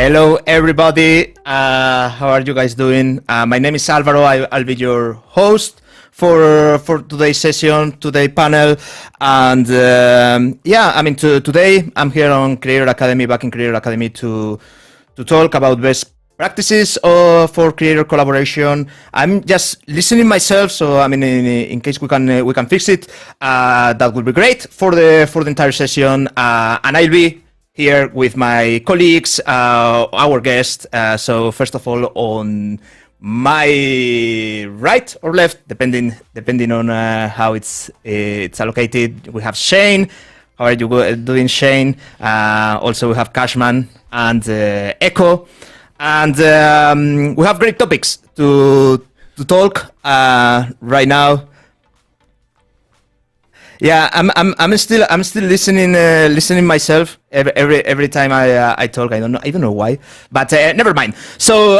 Hello, everybody. How are you guys doing? My name is Alvaro. I'll be your host for today's session, today's panel, and yeah, I mean, today I'm here on Creator Academy, back in Creator Academy, to talk about best practices for creator collaboration. I'm just listening myself, so I mean, in case we can fix it, that would be great for the entire session, and I'll be here with my colleagues, our guest. So first of all, on my right or left, depending on how it's allocated, we have Shane. How are you doing, Shane? Also, we have Cashman and Echo, and we have great topics to talk right now. Yeah, I'm still listening myself every time I talk. I don't know why, but never mind. So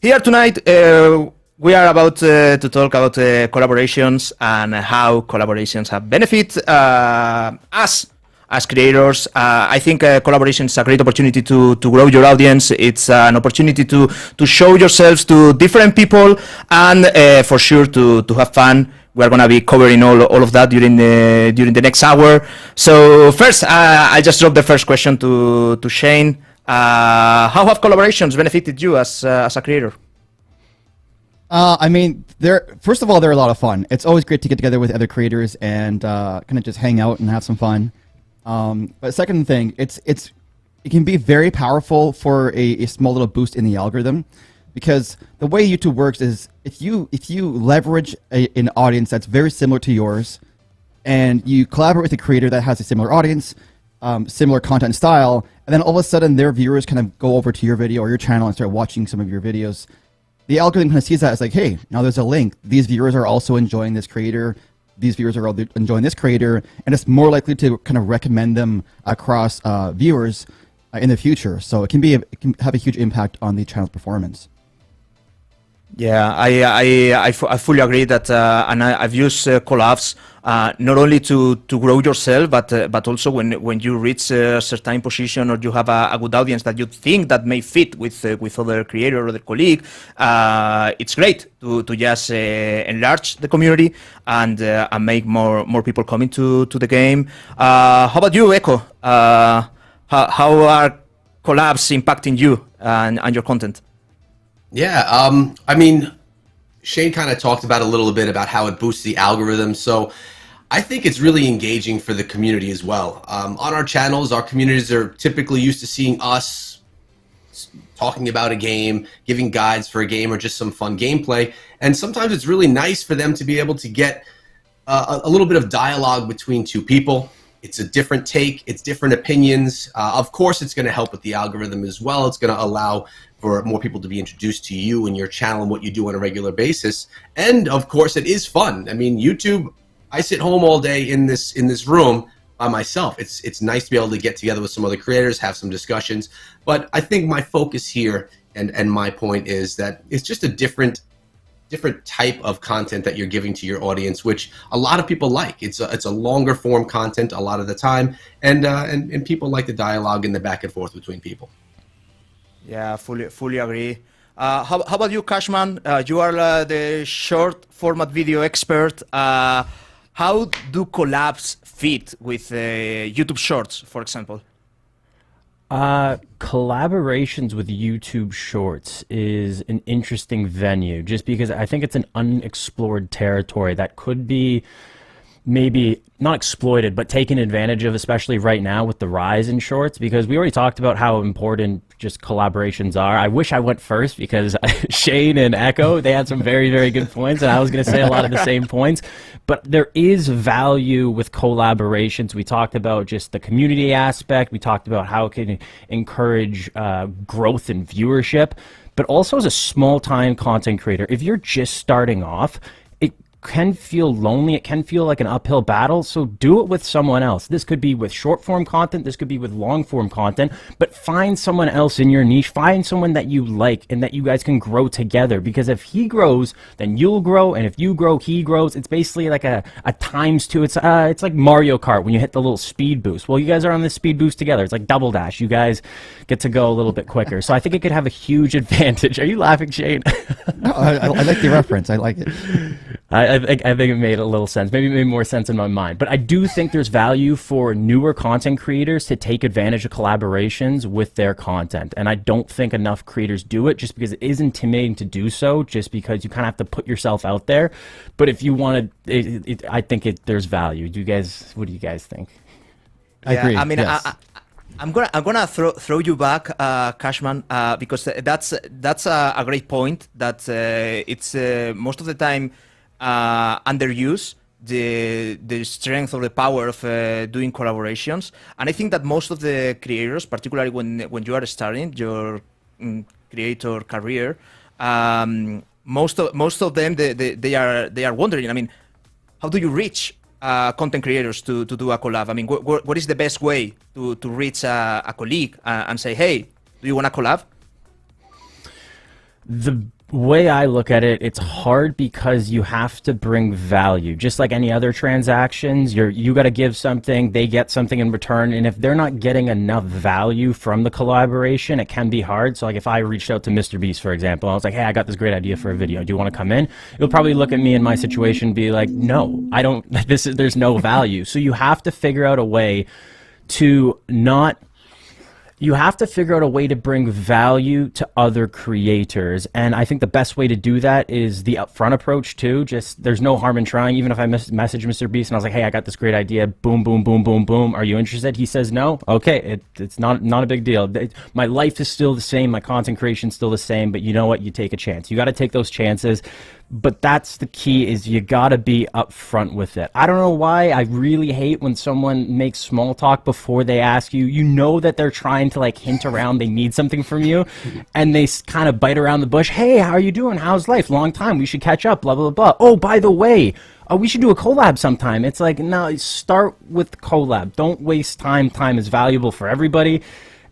here tonight we are about to talk about collaborations and how collaborations have benefit us as creators. I think collaboration is a great opportunity to grow your audience. It's an opportunity to show yourselves to different people, and for sure to have fun. We're going to be covering all of that during the next hour. So first, I just dropped the first question to Shane. How have collaborations benefited you as a creator? I mean, first of all, they're a lot of fun. It's always great to get together with other creators and kind of just hang out and have some fun. But second thing, it can be very powerful for a small little boost in the algorithm. Because the way YouTube works is if you leverage an audience that's very similar to yours, and you collaborate with a creator that has a similar audience, similar content style, and then all of a sudden their viewers kind of go over to your video or your channel and start watching some of your videos, the algorithm kind of sees that as like, hey, now there's a link. These viewers are also enjoying this creator. These viewers are enjoying this creator, and it's more likely to kind of recommend them across viewers in the future. So it can have a huge impact on the channel's performance. Yeah, I fully agree that, and I've used collabs not only to grow yourself, but also when you reach a certain position or you have a good audience that you think that may fit with other creator or other colleague, it's great to just enlarge the community and make more people coming to the game. How about you, Echo? How are collabs impacting you and your content? Yeah, I mean, Shane kind of talked about a little bit about how it boosts the algorithm. So I think it's really engaging for the community as well. On our channels, our communities are typically used to seeing us talking about a game, giving guides for a game, or just some fun gameplay. And sometimes it's really nice for them to be able to get a little bit of dialogue between two people. It's a different take, it's different opinions. Of course, it's going to help with the algorithm as well. It's going to allow for more people to be introduced to you and your channel and what you do on a regular basis. And of course, it is fun. I mean, YouTube, I sit home all day in this room by myself. It's nice to be able to get together with some other creators, have some discussions. But I think my focus here and my point is that it's just a different type of content that you're giving to your audience, which a lot of people like. It's a longer form content a lot of the time, and people like the dialogue and the back and forth between people. Yeah, fully agree. How about you, Cashman? You are the short format video expert. How do collabs fit with YouTube Shorts, for example? Collaborations with YouTube Shorts is an interesting venue, just because I think it's an unexplored territory that could be maybe not exploited, but taken advantage of, especially right now with the rise in shorts, because we already talked about how important just collaborations are. I wish I went first because Shane and Echo, they had some very, very good points, and I was going to say a lot of the same points, but there is value with collaborations. We talked about just the community aspect. We talked about how it can encourage growth in viewership, but also as a small-time content creator, if you're just starting off, can feel lonely. It can feel like an uphill battle. So do it with someone else. This could be with short form content. This could be with long form content, but find someone else in your niche. Find someone that you like and that you guys can grow together, because if he grows, then you'll grow. And if you grow, he grows. It's basically like a times two. It's like Mario Kart when you hit the little speed boost. Well, you guys are on the speed boost together. It's like double dash. You guys get to go a little bit quicker. So I think it could have a huge advantage. Are you laughing, Shane? No, I like the reference. I like it. I think it made a little sense. Maybe it made more sense in my mind. But I do think there's value for newer content creators to take advantage of collaborations with their content. And I don't think enough creators do it, just because it is intimidating to do so, just because you kind of have to put yourself out there. But if you want to, I think there's value. What do you guys think? I agree. I mean, yes. I'm gonna throw you back, Cashman, because that's a great point. That it's most of the time underused, the strength or the power of doing collaborations. And I think that most of the creators, particularly when you are starting your creator career, most of them they are wondering. I mean, how do you reach content creators to do a collab? I mean, what is the best way to reach a colleague and say, hey, do you want to collab? The way I look at it, it's hard because you have to bring value. Just like any other transactions, you got to give something, they get something in return, and if they're not getting enough value from the collaboration, it can be hard. So like if I reached out to Mr. Beast, for example, I was like, hey, I got this great idea for a video. Do you want to come in? He'll probably look at me in my situation and be like, no, I don't, there's no value. So you have to figure out a way to not you have to figure out a way to bring value to other creators. And I think the best way to do that is the upfront approach too. Just there's no harm in trying. Even if I message Mr. Beast and I was like, hey, I got this great idea. Boom, boom, boom, boom, boom. Are you interested? He says no. Okay, it's not a big deal. My life is still the same. My content creation is still the same. But you know what? You take a chance. You got to take those chances. But that's the key, is you gotta be upfront with it. I don't know why I really hate when someone makes small talk before they ask you. You know that they're trying to like hint around they need something from you, and they kind of bite around the bush. Hey, how are you doing? How's life? Long time. We should catch up. Blah blah blah. Oh, by the way, we should do a collab sometime. It's like, no, start with collab. Don't waste time. Time is valuable for everybody.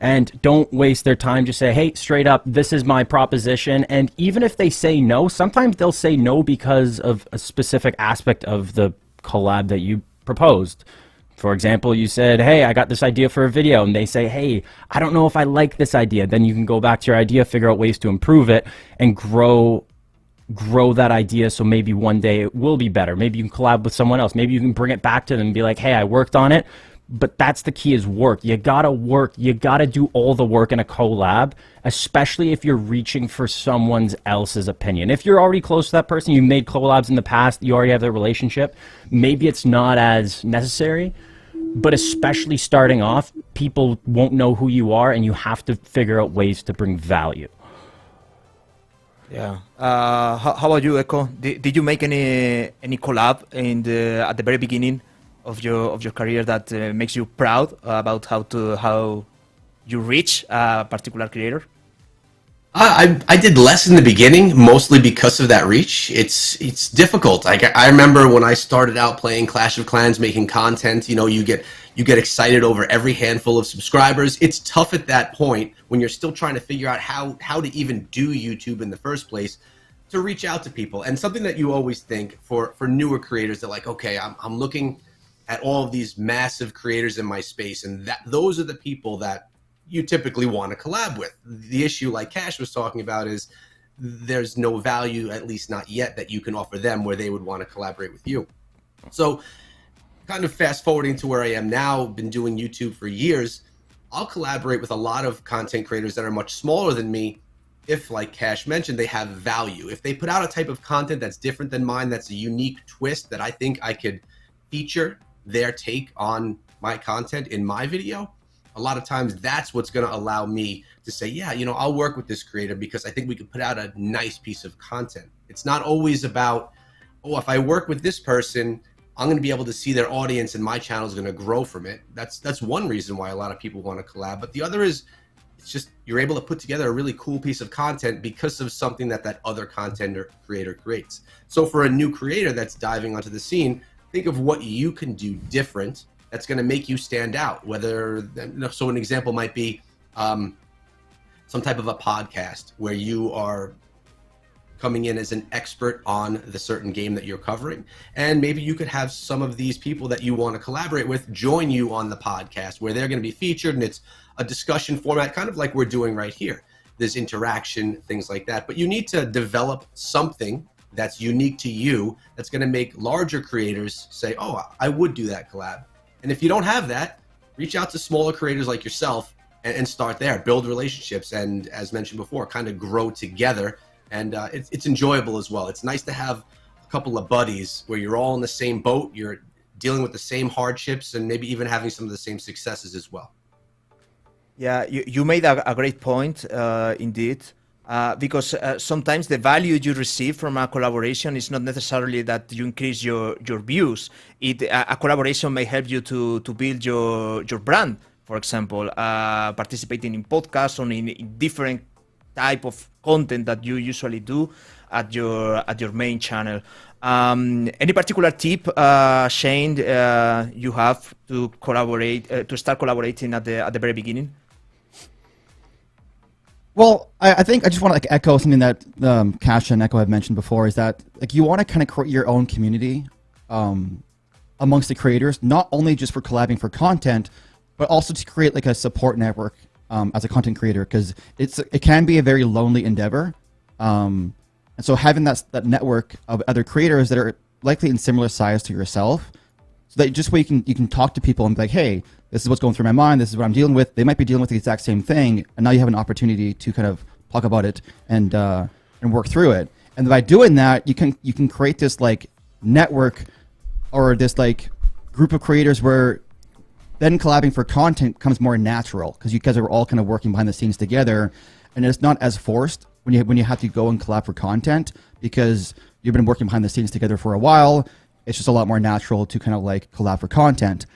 And don't waste their time. Just say, hey, straight up, this is my proposition. And even if they say no, sometimes they'll say no because of a specific aspect of the collab that you proposed. For example, you said, hey, I got this idea for a video. And they say, hey, I don't know if I like this idea. Then you can go back to your idea, figure out ways to improve it, and grow that idea, so maybe one day it will be better. Maybe you can collab with someone else. Maybe you can bring it back to them and be like, hey, I worked on it. But that's the key, is work. You gotta work. You gotta do all the work in a collab, especially if you're reaching for someone else's opinion. If you're already close to that person, you made collabs in the past, you already have their relationship, maybe it's not as necessary. But especially starting off, people won't know who you are, and you have to figure out ways to bring value. Yeah. How about you, Echo? Did you make any collab at the very beginning of your career that makes you proud about how you reach a particular creator? I did less in the beginning, mostly because of that reach. It's difficult. I remember when I started out playing Clash of Clans, making content. You know, you get excited over every handful of subscribers. It's tough at that point when you're still trying to figure out how to even do YouTube in the first place, to reach out to people. And something that you always think for newer creators, they're like, okay, I'm looking at all of these massive creators in my space, and those are the people that you typically want to collab with. The issue, like Cash was talking about, is there's no value, at least not yet, that you can offer them where they would want to collaborate with you. So kind of fast forwarding to where I am now, been doing YouTube for years, I'll collaborate with a lot of content creators that are much smaller than me if, like Cash mentioned, they have value. If they put out a type of content that's different than mine, that's a unique twist that I think I could feature their take on my content in my video, a lot of times that's what's going to allow me to say, yeah, you know, I'll work with this creator because I think we could put out a nice piece of content. It's not always about, oh, if I work with this person, I'm going to be able to see their audience and my channel is going to grow from it. That's one reason why a lot of people want to collab. But the other is it's just you're able to put together a really cool piece of content because of something that other content or creator creates. So for a new creator that's diving onto the scene, think of what you can do different that's going to make you stand out. Whether, so an example might be some type of a podcast where you are coming in as an expert on the certain game that you're covering, and maybe you could have some of these people that you want to collaborate with join you on the podcast where they're going to be featured, and it's a discussion format, kind of like we're doing right here. There's interaction, things like that, but you need to develop something that's unique to you that's going to make larger creators say, oh, I would do that collab. And if you don't have that, reach out to smaller creators like yourself and start there, build relationships, and as mentioned before, kind of grow together. And it's enjoyable as well. It's nice to have a couple of buddies where you're all in the same boat, you're dealing with the same hardships, and maybe even having some of the same successes as well. Yeah, you made a great point, indeed, because sometimes the value you receive from a collaboration is not necessarily that you increase your views. A collaboration may help you to build your brand, for example, participating in podcasts or in different type of content that you usually do at your main channel. Any particular tip, Shane, you have to collaborate to start collaborating at the very beginning? Well, I think I just want to echo something that Cash and Echo have mentioned before, is that you want to kind of create your own community amongst the creators, not only just for collabing for content, but also to create a support network as a content creator, because it can be a very lonely endeavor. And so having that network of other creators that are likely in similar size to yourself, so that just where you can talk to people and be like, hey, this is what's going through my mind, this is what I'm dealing with. They might be dealing with the exact same thing, and now you have an opportunity to kind of talk about it and work through it. And by doing that, you can create this network or this group of creators where then collabing for content comes more natural, because you guys are all kind of working behind the scenes together, and it's not as forced when you have to go and collab for content, because you've been working behind the scenes together for a while. It's just a lot more natural to kind of collab for content.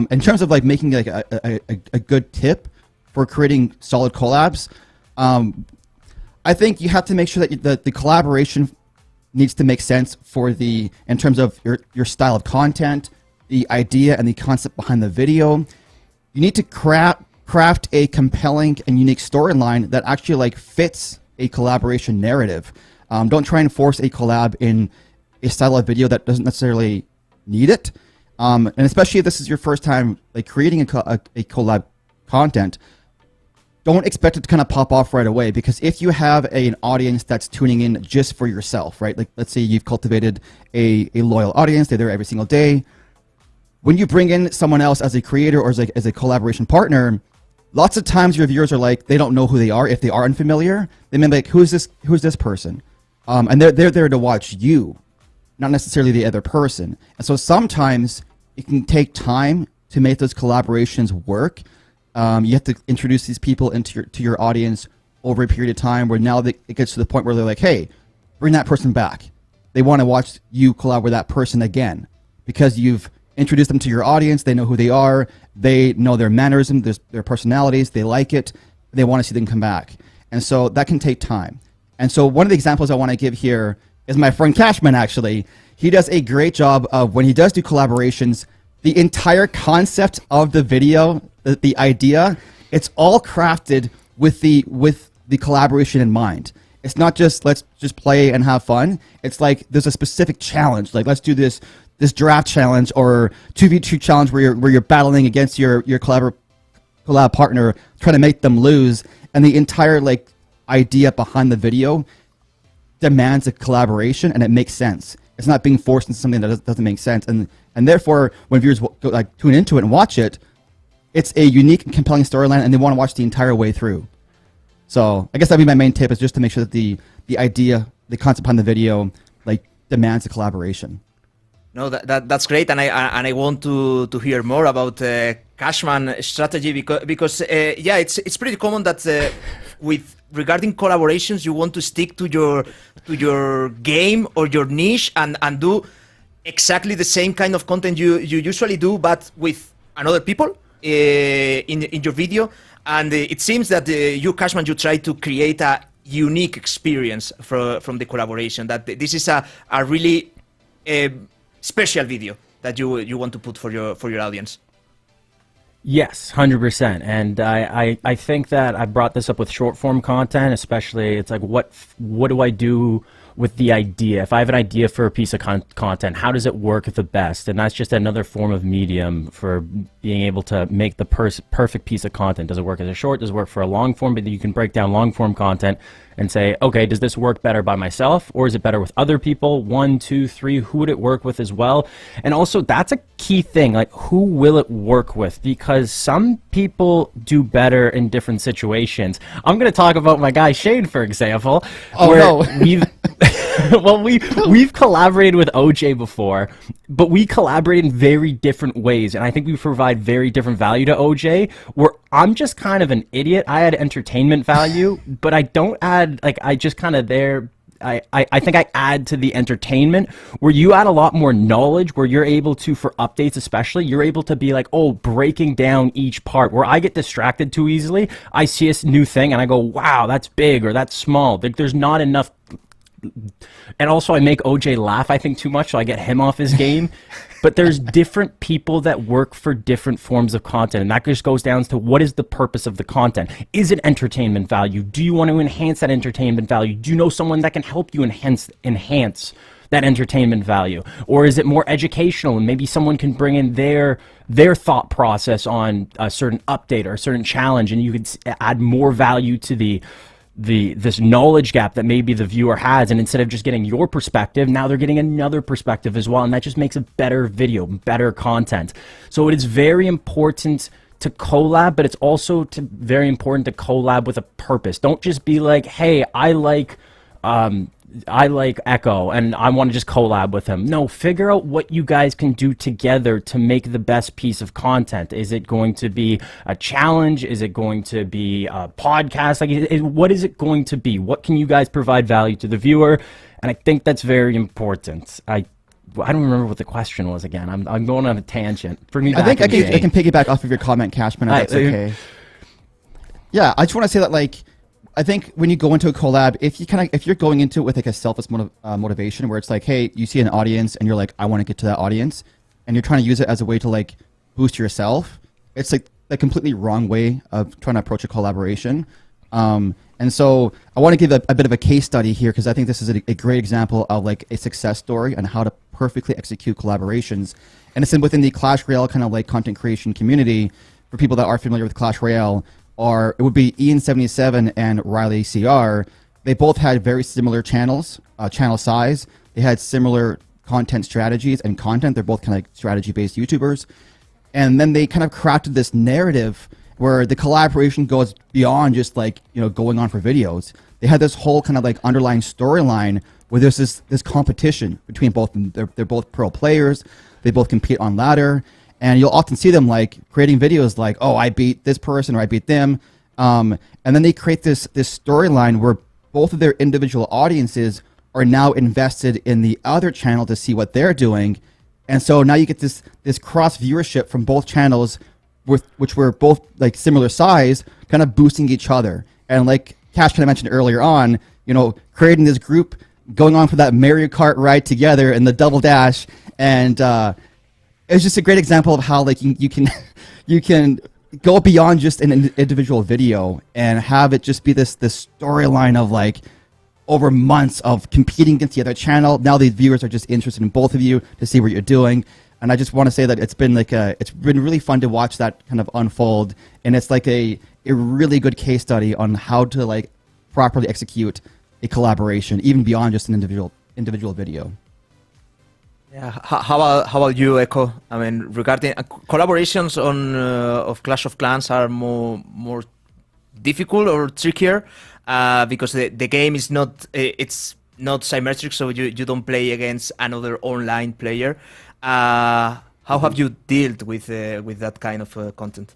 In terms of making a good tip for creating solid collabs, I think you have to make sure that the collaboration needs to make sense in terms of your style of content, the idea and the concept behind the video. You need to craft a compelling and unique storyline that actually fits a collaboration narrative. Don't try and force a collab in a style of video that doesn't necessarily need it. And especially if this is your first time creating a collab content, don't expect it to kind of pop off right away, because if you have an audience that's tuning in just for yourself, right? Let's say you've cultivated a loyal audience, they're there every single day. When you bring in someone else as a creator or as a collaboration partner, lots of times your viewers are they don't know who they are. If they are unfamiliar, they may be like, who's this person? And they're there to watch you, not necessarily the other person. And so sometimes it can take time to make those collaborations work. You have to introduce these people to your audience over a period of time where now it gets to the point where they're like, hey, bring that person back. They want to watch you collab with that person again, because you've introduced them to your audience. They know who they are. They know their mannerisms, their personalities. They like it. They want to see them come back. And so that can take time. And so one of the examples I want to give here is my friend Cashman, actually. He does a great job of, when he does do collaborations, the entire concept of the video, the idea, it's all crafted with the collaboration in mind. It's not just let's just play and have fun. It's there's a specific challenge. Let's do this draft challenge or 2v2 challenge where you're battling against your collab partner, trying to make them lose, and the entire idea behind the video demands a collaboration, and it makes sense. It's not being forced into something that doesn't make sense, and therefore when viewers tune into it and watch it, it's a unique and compelling storyline, and they want to watch the entire way through. So I guess that'd be my main tip, is just to make sure that the idea, the concept behind the video, demands a collaboration. No, that's great, and I want to hear more about Cashman strategy, because yeah, it's pretty common that regarding collaborations, you want to stick to your game or your niche and do exactly the same kind of content you usually do, but with another people. in your video, and it seems that you, Cashman, you try to create a unique experience from the collaboration. That this is a really special video that you want to put for your audience. Yes, 100%. And I think that I brought this up with short form content, especially. It's like, what do I do with the idea? If I have an idea for a piece of content, how does it work the best? And that's just another form of medium for being able to make the perfect piece of content. Does it work as a short? Does it work for a long form? But you can break down long form content and say, okay, does this work better by myself, or is it better with other people? 1, 2, 3, who would it work with as well? And also, that's a key thing, like, who will it work with? Because some people do better in different situations. I'm going to talk about my guy Shane, for example. Oh, no. We've collaborated with OJ before, but we collaborate in very different ways, and I think we provide very different value to OJ, where I'm just kind of an idiot. I add entertainment value, but I don't add, like, I just kind of there. I think I add to the entertainment, where you add a lot more knowledge, where you're able to, for updates especially, you're able to be like, oh, breaking down each part, where I get distracted too easily. I see a new thing and I go, wow, that's big or that's small. There's not enough. And also I make OJ laugh, I think, too much, so I get him off his game. But there's different people that work for different forms of content, and that just goes down to, what is the purpose of the content? Is it entertainment value? Do you want to enhance that entertainment value? Do you know someone that can help you enhance that entertainment value? Or is it more educational, and maybe someone can bring in their thought process on a certain update or a certain challenge, and you could add more value to this knowledge gap that maybe the viewer has, and instead of just getting your perspective, now they're getting another perspective as well, and that just makes a better video, better content. So it is very important to collab, but it's also very important to collab with a purpose. Don't just be like, hey, I like Echo and I want to just collab with him. No, figure out what you guys can do together to make the best piece of content. Is it going to be a challenge? Is it going to be a podcast? Like, what is it going to be? What can you guys provide value to the viewer? And I think that's very important. I don't remember what the question was again. I'm going on a tangent. Bring me back. I think I can piggyback off of your comment, Cashman, if that's okay. Yeah, I just want to say that, like, I think when you go into a collab, if you're going into it with like a selfless motivation, where it's like, hey, you see an audience and you're like, I want to get to that audience, and you're trying to use it as a way to like boost yourself, it's like the completely wrong way of trying to approach a collaboration. And so I want to give a bit of a case study here, because I think this is a great example of like a success story on how to perfectly execute collaborations. And it's within the Clash Royale kind of like content creation community. For people that are familiar with Clash Royale, it would be Ian77 and Riley CR. They both had very similar channels, channel size. They had similar content strategies and content. They're both kind of like strategy-based YouTubers. And then they kind of crafted this narrative where the collaboration goes beyond just like, going on for videos. They had this whole kind of like underlying storyline where there's this competition between both of them. They're both pro players. They both compete on ladder. And you'll often see them like creating videos like, oh, I beat this person or I beat them. And then they create this storyline where both of their individual audiences are now invested in the other channel to see what they're doing. And so now you get this cross viewership from both channels, which were both like similar size, kind of boosting each other. And like Cash kind of mentioned earlier on, creating this group, going on for that Mario Kart ride together and the double dash. And it's just a great example of how like you can go beyond just an individual video and have it just be this storyline of like over months of competing against the other channel. Now the viewers are just interested in both of you to see what you're doing. And I just want to say that it's been really fun to watch that kind of unfold. And it's like a really good case study on how to like properly execute a collaboration, even beyond just an individual video. Yeah, how about you, Echo? I mean, regarding collaborations of Clash of Clans are more difficult or trickier because the game is not symmetric, so you don't play against another online player. How have you dealt with that kind of content?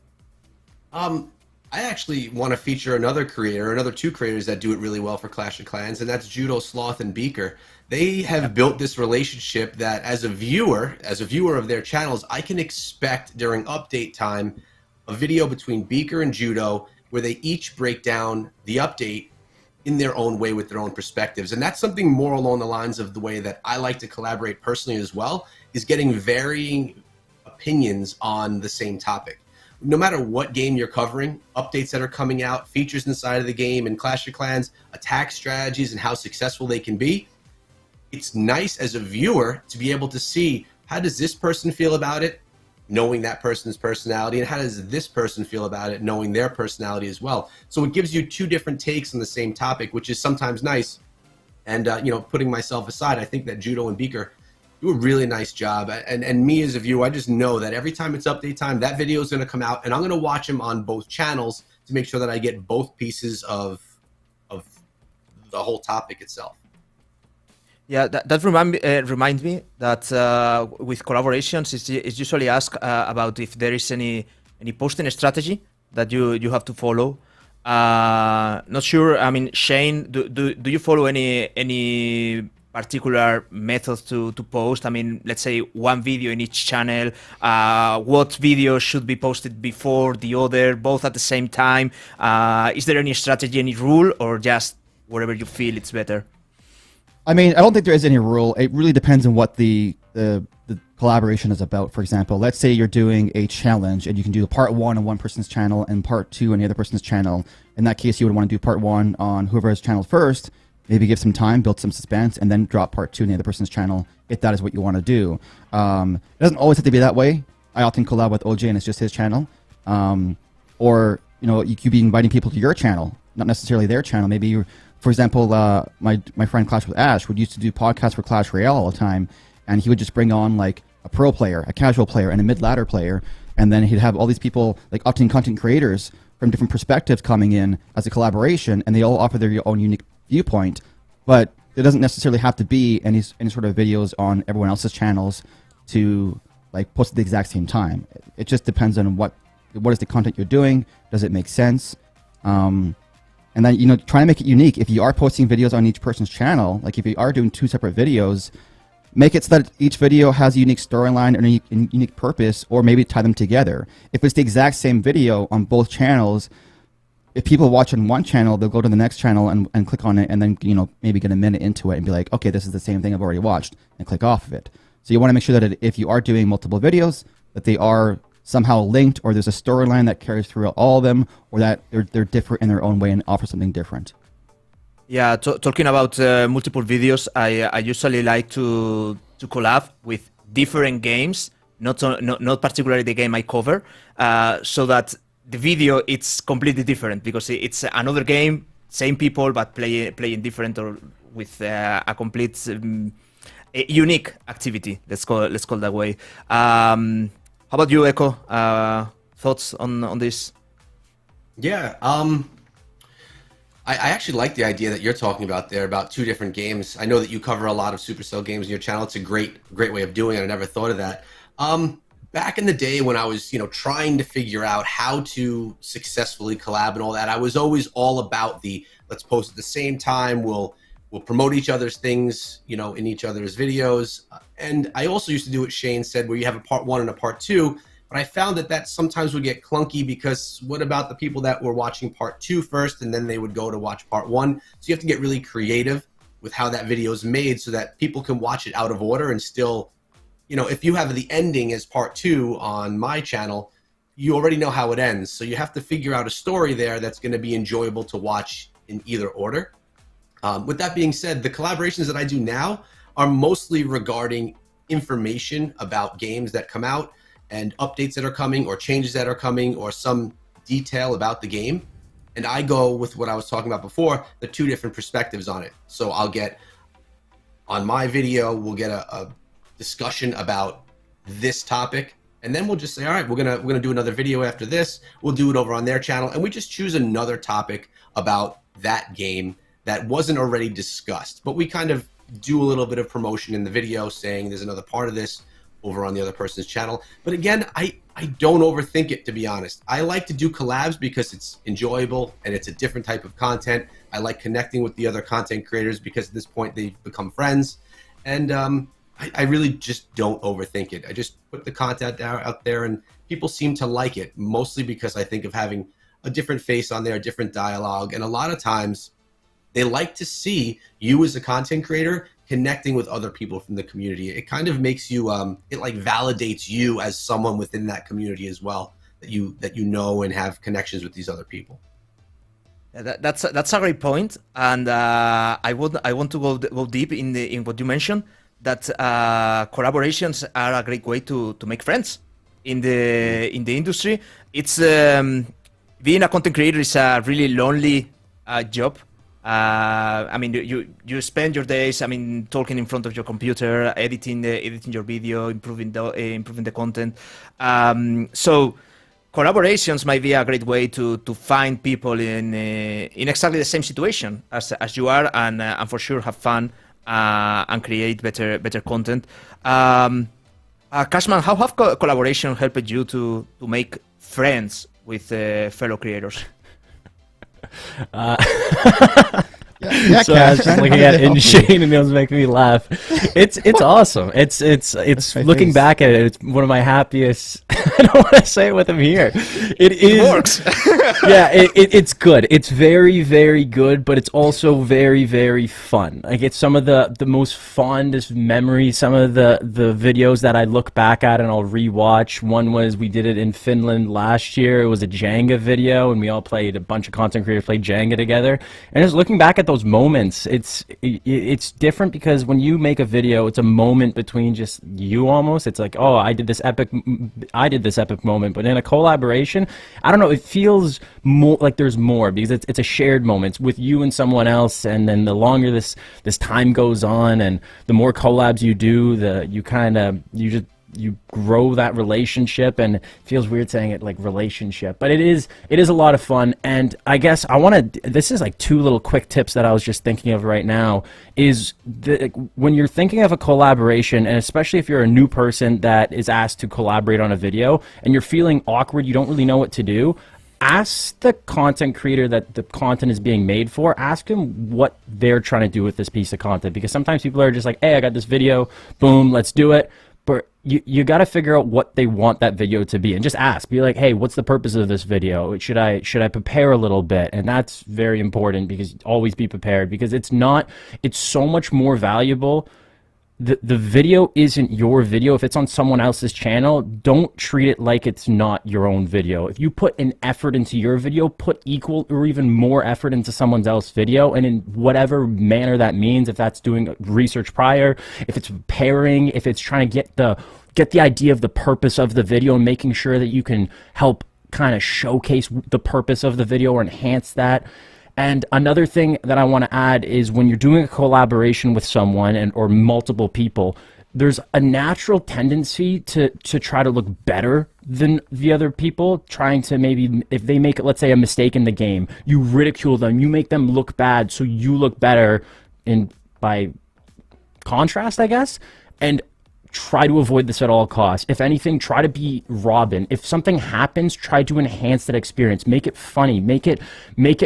I actually want to feature another two creators that do it really well for Clash of Clans, and that's Judo, Sloth, and Beaker. They have built this relationship that as a viewer of their channels, I can expect during update time a video between Beaker and Judo where they each break down the update in their own way with their own perspectives. And that's something more along the lines of the way that I like to collaborate personally as well, is getting varying opinions on the same topic. No matter what game you're covering, updates that are coming out, features inside of the game and Clash of Clans, attack strategies and how successful they can be, it's nice as a viewer to be able to see, how does this person feel about it, knowing that person's personality, and how does this person feel about it, knowing their personality as well. So it gives you two different takes on the same topic, which is sometimes nice. And putting myself aside, I think that Judo and Beaker do a really nice job. And me as a viewer, I just know that every time it's update time, that video is going to come out, and I'm going to watch them on both channels to make sure that I get both pieces of the whole topic itself. Yeah, that reminds me that with collaborations, it's usually asked about if there is any posting strategy that you have to follow. Not sure. I mean, Shane, do you follow any particular methods to post? I mean, let's say one video in each channel. What video should be posted before the other, both at the same time? Is there any strategy, any rule, or just whatever you feel it's better? I mean, I don't think there is any rule. It really depends on what the collaboration is about. For example, let's say you're doing a challenge and you can do part 1 on one person's channel and part 2 on the other person's channel. In that case, you would want to do part 1 on whoever's channel first, maybe give some time, build some suspense, and then drop part 2 on the other person's channel if that is what you want to do. It doesn't always have to be that way. I often collab with OJ and it's just his channel. Or, you could be inviting people to your channel, not necessarily their channel. Maybe you're, for example, my friend Clash with Ash would used to do podcasts for Clash Royale all the time, and he would just bring on like a pro player, a casual player, and a mid-ladder player, and then he'd have all these people, like often content creators from different perspectives coming in as a collaboration, and they all offer their own unique viewpoint, but there doesn't necessarily have to be any sort of videos on everyone else's channels to like post at the exact same time. It just depends on what is the content you're doing, does it make sense? And then, try to make it unique. If you are posting videos on each person's channel, like if you are doing 2 separate videos, make it so that each video has a unique storyline and a unique purpose, or maybe tie them together. If it's the exact same video on both channels, if people watch on one channel, they'll go to the next channel and click on it, and then, maybe get a minute into it and be like, okay, this is the same thing I've already watched, and click off of it. So you want to make sure that if you are doing multiple videos, that they are somehow linked, or there's a storyline that carries through all of them, or that they're different in their own way and offer something different. Yeah, talking about multiple videos, I usually like to collab with different games, not particularly the game I cover, so that the video it's completely different, because it's another game, same people, but playing different, or with a complete unique activity. Let's call it that way. How about you, Echo? Thoughts on this? Yeah, I actually like the idea that you're talking about there, about 2 different games. I know that you cover a lot of Supercell games in your channel. It's a great way of doing it. I never thought of that. Back in the day when I was, trying to figure out how to successfully collab and all that, I was always all about the let's post at the same time. We'll promote each other's things, in each other's videos. And I also used to do what Shane said, where you have a part 1 and a part 2. But I found that sometimes would get clunky, because what about the people that were watching part 2 first, and then they would go to watch part 1? So you have to get really creative with how that video is made so that people can watch it out of order and still, if you have the ending as part 2 on my channel, you already know how it ends. So you have to figure out a story there that's going to be enjoyable to watch in either order. With that being said, the collaborations that I do now are mostly regarding information about games that come out and updates that are coming, or changes that are coming, or some detail about the game. And I go with what I was talking about before, the 2 different perspectives on it. So I'll get, on my video, we'll get a discussion about this topic, and then we'll just say, all right, we're gonna do another video after this. We'll do it over on their channel, and we just choose another topic about that game that wasn't already discussed, but we kind of do a little bit of promotion in the video, saying there's another part of this over on the other person's channel. But again, I don't overthink it, to be honest. I like to do collabs because it's enjoyable and it's a different type of content. I like connecting with the other content creators because at this point they've become friends. And I really just don't overthink it. I just put the content out there, and people seem to like it, mostly because I think of having a different face on there, a different dialogue, and a lot of times they like to see you as a content creator connecting with other people from the community. It kind of makes you, it like validates you as someone within that community as well, that you know and have connections with these other people. Yeah, that's a great point, and I want to go deep in what you mentioned. That collaborations are a great way to make friends in the industry. It's being a content creator is a really lonely job. I mean, you spend your days, I mean, talking in front of your computer, editing your video, improving the content. So collaborations might be a great way to find people in exactly the same situation as you are, and for sure have fun and create better content. Cashman, how have collaboration helped you to make friends with fellow creators? Yeah, so I was just looking at it in Shane, and it was making me laugh. It's awesome. It's looking back at it. It's one of my happiest. I don't want to say it with him here. It works. Yeah, it's good. It's very, very good, but it's also very, very fun. Like, it's some of the most fondest memories. Some of the videos that I look back at and I'll rewatch. One was, we did it in Finland last year. It was a Jenga video, and we all played, a bunch of content creators played Jenga together. And just looking back at those moments, it's different, because when you make a video, it's a moment between just you almost. It's like, oh, I did this epic moment. But in a collaboration, I don't know, it feels more like there's more, because it's a shared moment with you and someone else. And then the longer this time goes on, and the more collabs you do, you grow that relationship. And it feels weird saying it like relationship, but it is a lot of fun. And I guess this is like two little quick tips that I was just thinking of right now, is when you're thinking of a collaboration, and especially if you're a new person that is asked to collaborate on a video and you're feeling awkward, you don't really know what to do, ask the content creator that the content is being made for, ask them what they're trying to do with this piece of content. Because sometimes people are just like, hey, I got this video, boom, let's do it. But you got to figure out what they want that video to be, and just ask. Be like, hey, what's the purpose of this video? Should I prepare a little bit? And that's very important, because always be prepared, because it's so much more valuable. The video isn't your video. If it's on someone else's channel, don't treat it like it's not your own video. If you put an effort into your video, put equal or even more effort into someone else's video, and in whatever manner that means. If that's doing research prior, if it's preparing, if it's trying to get the idea of the purpose of the video and making sure that you can help kind of showcase the purpose of the video or enhance that. And another thing that I want to add is, when you're doing a collaboration with someone or multiple people, there's a natural tendency to try to look better than the other people, trying to, maybe if they make, let's say, a mistake in the game, you ridicule them, you make them look bad so you look better by contrast, I guess. And try to avoid this at all costs. If anything, try to be Robin. If something happens, try to enhance that experience. Make it funny. Make it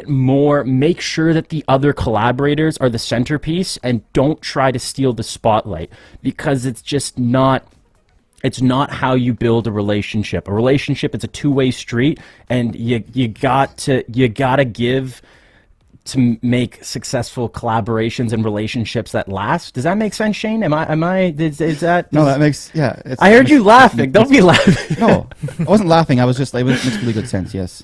more. Make sure that the other collaborators are the centerpiece, and don't try to steal the spotlight, because it's just not. It's not how you build a relationship. A relationship, it's a two-way street, and you gotta give to make successful collaborations and relationships that last. Does that make sense, Shane? Is that? No, that makes, yeah. I heard you laughing. Don't be laughing. No, I wasn't laughing. I was just, it makes really good sense. Yes.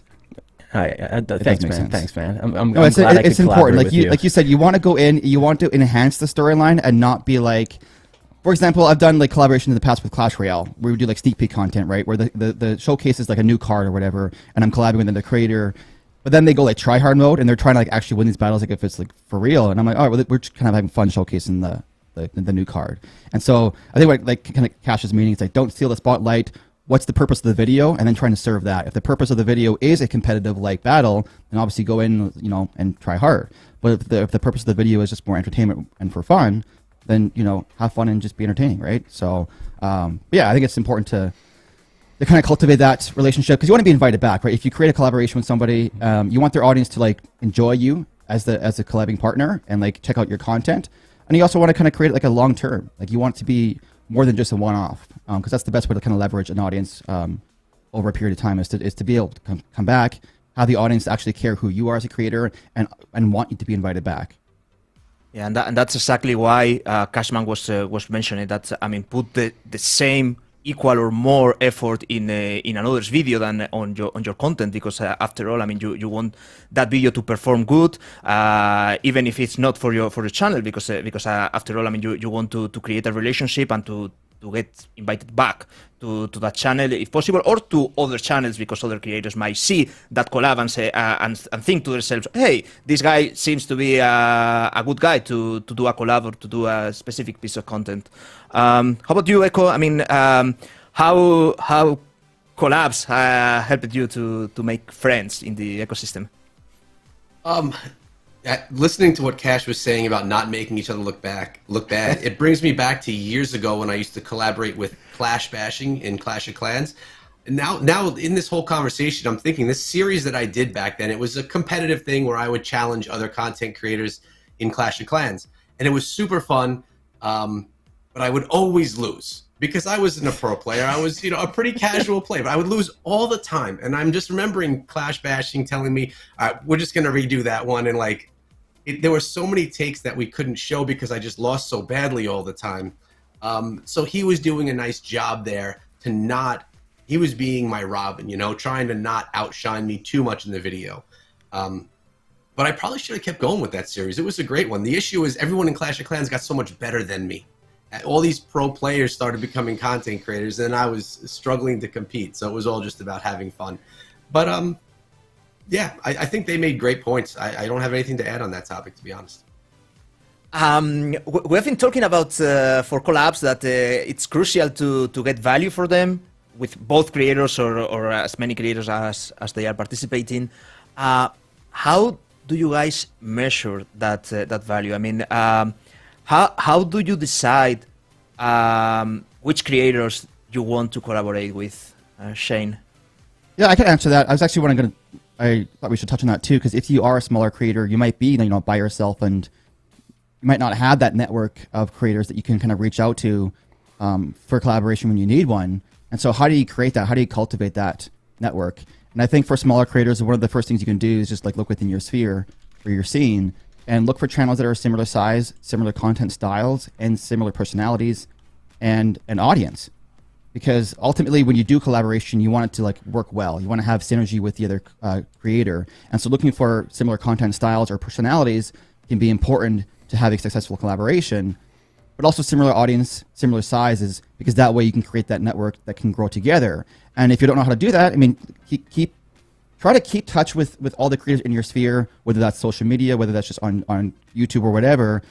Thanks, man. Sense. Thanks, man. I'm No, it's glad I could important. collaborate with you. Like you said, you want to go in, you want to enhance the storyline and not be like, for example, I've done like collaboration in the past with Clash Royale, where we do like sneak peek content, right? Where the showcase is like a new card or whatever, and I'm collabing with the creator. But then they go like try hard mode, and they're trying to like actually win these battles, like if it's like for real. And I'm like, all right, well, we're just kind of having fun showcasing the new card. And so I think what like kind of Cash's meaning is like, don't steal the spotlight. What's the purpose of the video? And then trying to serve that. If the purpose of the video is a competitive like battle, then obviously go in, and try hard. But if the purpose of the video is just more entertainment and for fun, then have fun and just be entertaining, right? So yeah, I think it's important to kind of cultivate that relationship, because you want to be invited back, right? If you create a collaboration with somebody, you want their audience to like enjoy you as a collabing partner and like check out your content. and you also want to kind of create like a long term. Like you want it to be more than just a one-off, because that's the best way to kind of leverage an audience over a period of time is to be able to come back, have the audience actually care who you are as a creator, and want you to be invited back. Yeah, and that's exactly why Cashman was mentioning that. I mean, put the same equal or more effort in another's video than on your content, because after all, I mean, you want that video to perform good, even if it's not for your channel, because after all, I mean, you want to create a relationship and to get invited back to that channel if possible, or to other channels, because other creators might see that collab and say and think to themselves, hey, this guy seems to be a good guy to do a collab or to do a specific piece of content. How about you, Echo? I mean, how collabs helped you to make friends in the ecosystem? Listening to what Cash was saying about not making each other look bad, it brings me back to years ago when I used to collaborate with Clash Bashing in Clash of Clans. And now in this whole conversation, I'm thinking this series that I did back then, it was a competitive thing where I would challenge other content creators in Clash of Clans. And it was super fun, but I would always lose. Because I wasn't a pro player, I was, a pretty casual player, but I would lose all the time. And I'm just remembering Clash Bashing telling me, all right, we're just going to redo that one. And like, there were so many takes that we couldn't show because I just lost so badly all the time. So he was doing a nice job there he was being my Robin, trying to not outshine me too much in the video. But I probably should have kept going with that series. It was a great one. The issue is everyone in Clash of Clans got so much better than me. All these pro players started becoming content creators, and I was struggling to compete. So it was all just about having fun. But yeah, I think they made great points. I don't have anything to add on that topic, to be honest. We have been talking about for collabs that it's crucial to get value for them with both creators or as many creators as they are participating. How do you guys measure that value? I mean, how do you decide which creators you want to collaborate with, Shane? Yeah, I can answer that. I thought we should touch on that too, because if you are a smaller creator, you might be by yourself, and you might not have that network of creators that you can kind of reach out to for collaboration when you need one. And so how do you create that? How do you cultivate that network? And I think for smaller creators, one of the first things you can do is just like look within your sphere or your scene and look for channels that are similar size, similar content styles, and similar personalities and an audience. Because ultimately, when you do collaboration, you want it to like work well. You want to have synergy with the other creator. And so looking for similar content styles or personalities can be important to have a successful collaboration, but also similar audience, similar sizes, because that way you can create that network that can grow together. And if you don't know how to do that, I mean, try to keep touch with all the creators in your sphere, whether that's social media, whether that's just on YouTube or whatever.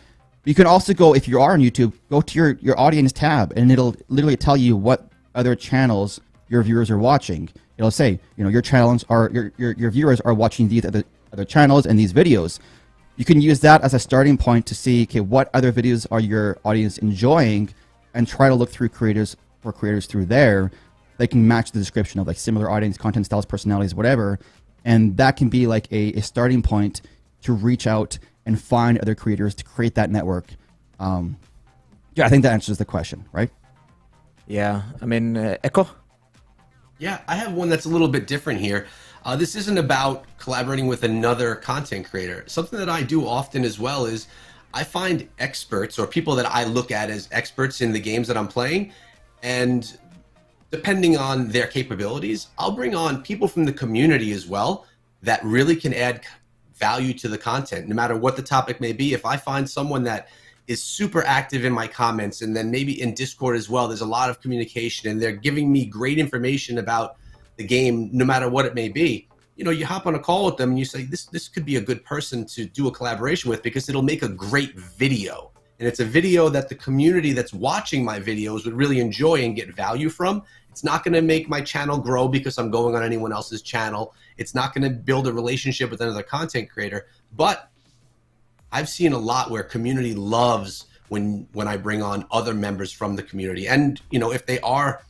You can also go, if you are on YouTube, go to your audience tab, and it'll literally tell you what other channels your viewers are watching. It'll say, your channels are your viewers are watching these other channels and these videos. You can use that as a starting point to see, okay, what other videos are your audience enjoying, and try to look through creators through there. They can match the description of like similar audience, content styles, personalities, whatever, and that can be like a starting point to reach out and find other creators to create that network. Yeah, I think that answers the question, right? Yeah, I mean, Echo? Yeah, I have one that's a little bit different here. This isn't about collaborating with another content creator. Something that I do often as well is I find experts or people that I look at as experts in the games that I'm playing, and depending on their capabilities, I'll bring on people from the community as well that really can add value to the content, no matter what the topic may be. If I find someone that is super active in my comments, and then maybe in Discord as well, there's a lot of communication and they're giving me great information about the game, no matter what it may be. You hop on a call with them and you say, this could be a good person to do a collaboration with, because it'll make a great video. And it's a video that the community that's watching my videos would really enjoy and get value from. It's not going to make my channel grow because I'm going on anyone else's channel. It's not going to build a relationship with another content creator. But I've seen a lot where community loves when I bring on other members from the community. And, if they are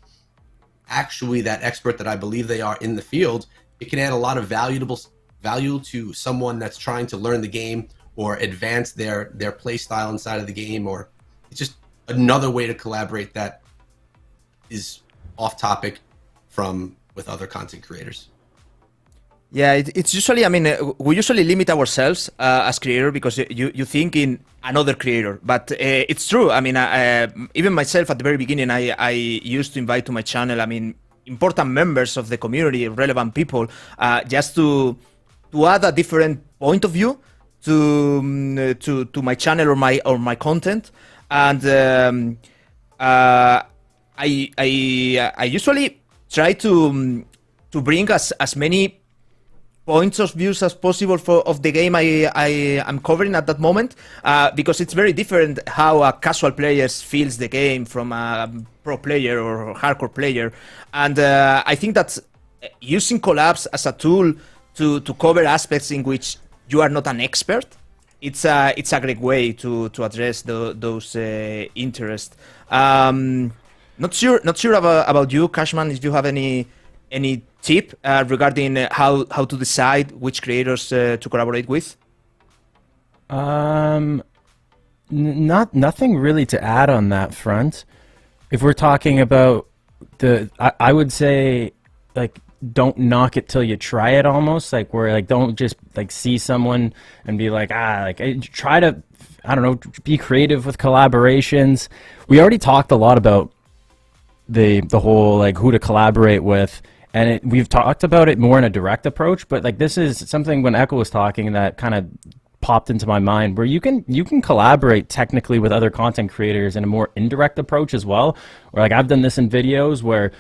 actually that expert that I believe they are in the field, it can add a lot of value to someone that's trying to learn the game or advance their play style inside of the game, or it's just another way to collaborate that is off topic from with other content creators. Yeah, it's usually, I mean, we usually limit ourselves as creator because you think in another creator, but it's true. I mean, even myself at the very beginning, I used to invite to my channel, I mean, important members of the community, relevant people, just to add a different point of view to my channel or my content. And I usually try to bring as many points of views as possible of the game I am covering at that moment, because it's very different how a casual player feels the game from a pro player or hardcore player. And I think that using collabs as a tool to cover aspects in which you are not an expert, it's a great way to address those interests. Not sure about you, Cashman, if you have any tip regarding how to decide which creators to collaborate with? Nothing really to add on that front. If we're talking about I would say, like, don't knock it till you try it, almost, like, where, like, don't just, like, see someone and be like, try to, I don't know, be creative with collaborations. We already talked a lot about the whole, like, who to collaborate with. And we've talked about it more in a direct approach, but, like, this is something when Echo was talking that kind of popped into my mind, where you can collaborate technically with other content creators in a more indirect approach as well. Or, like, I've done this in videos where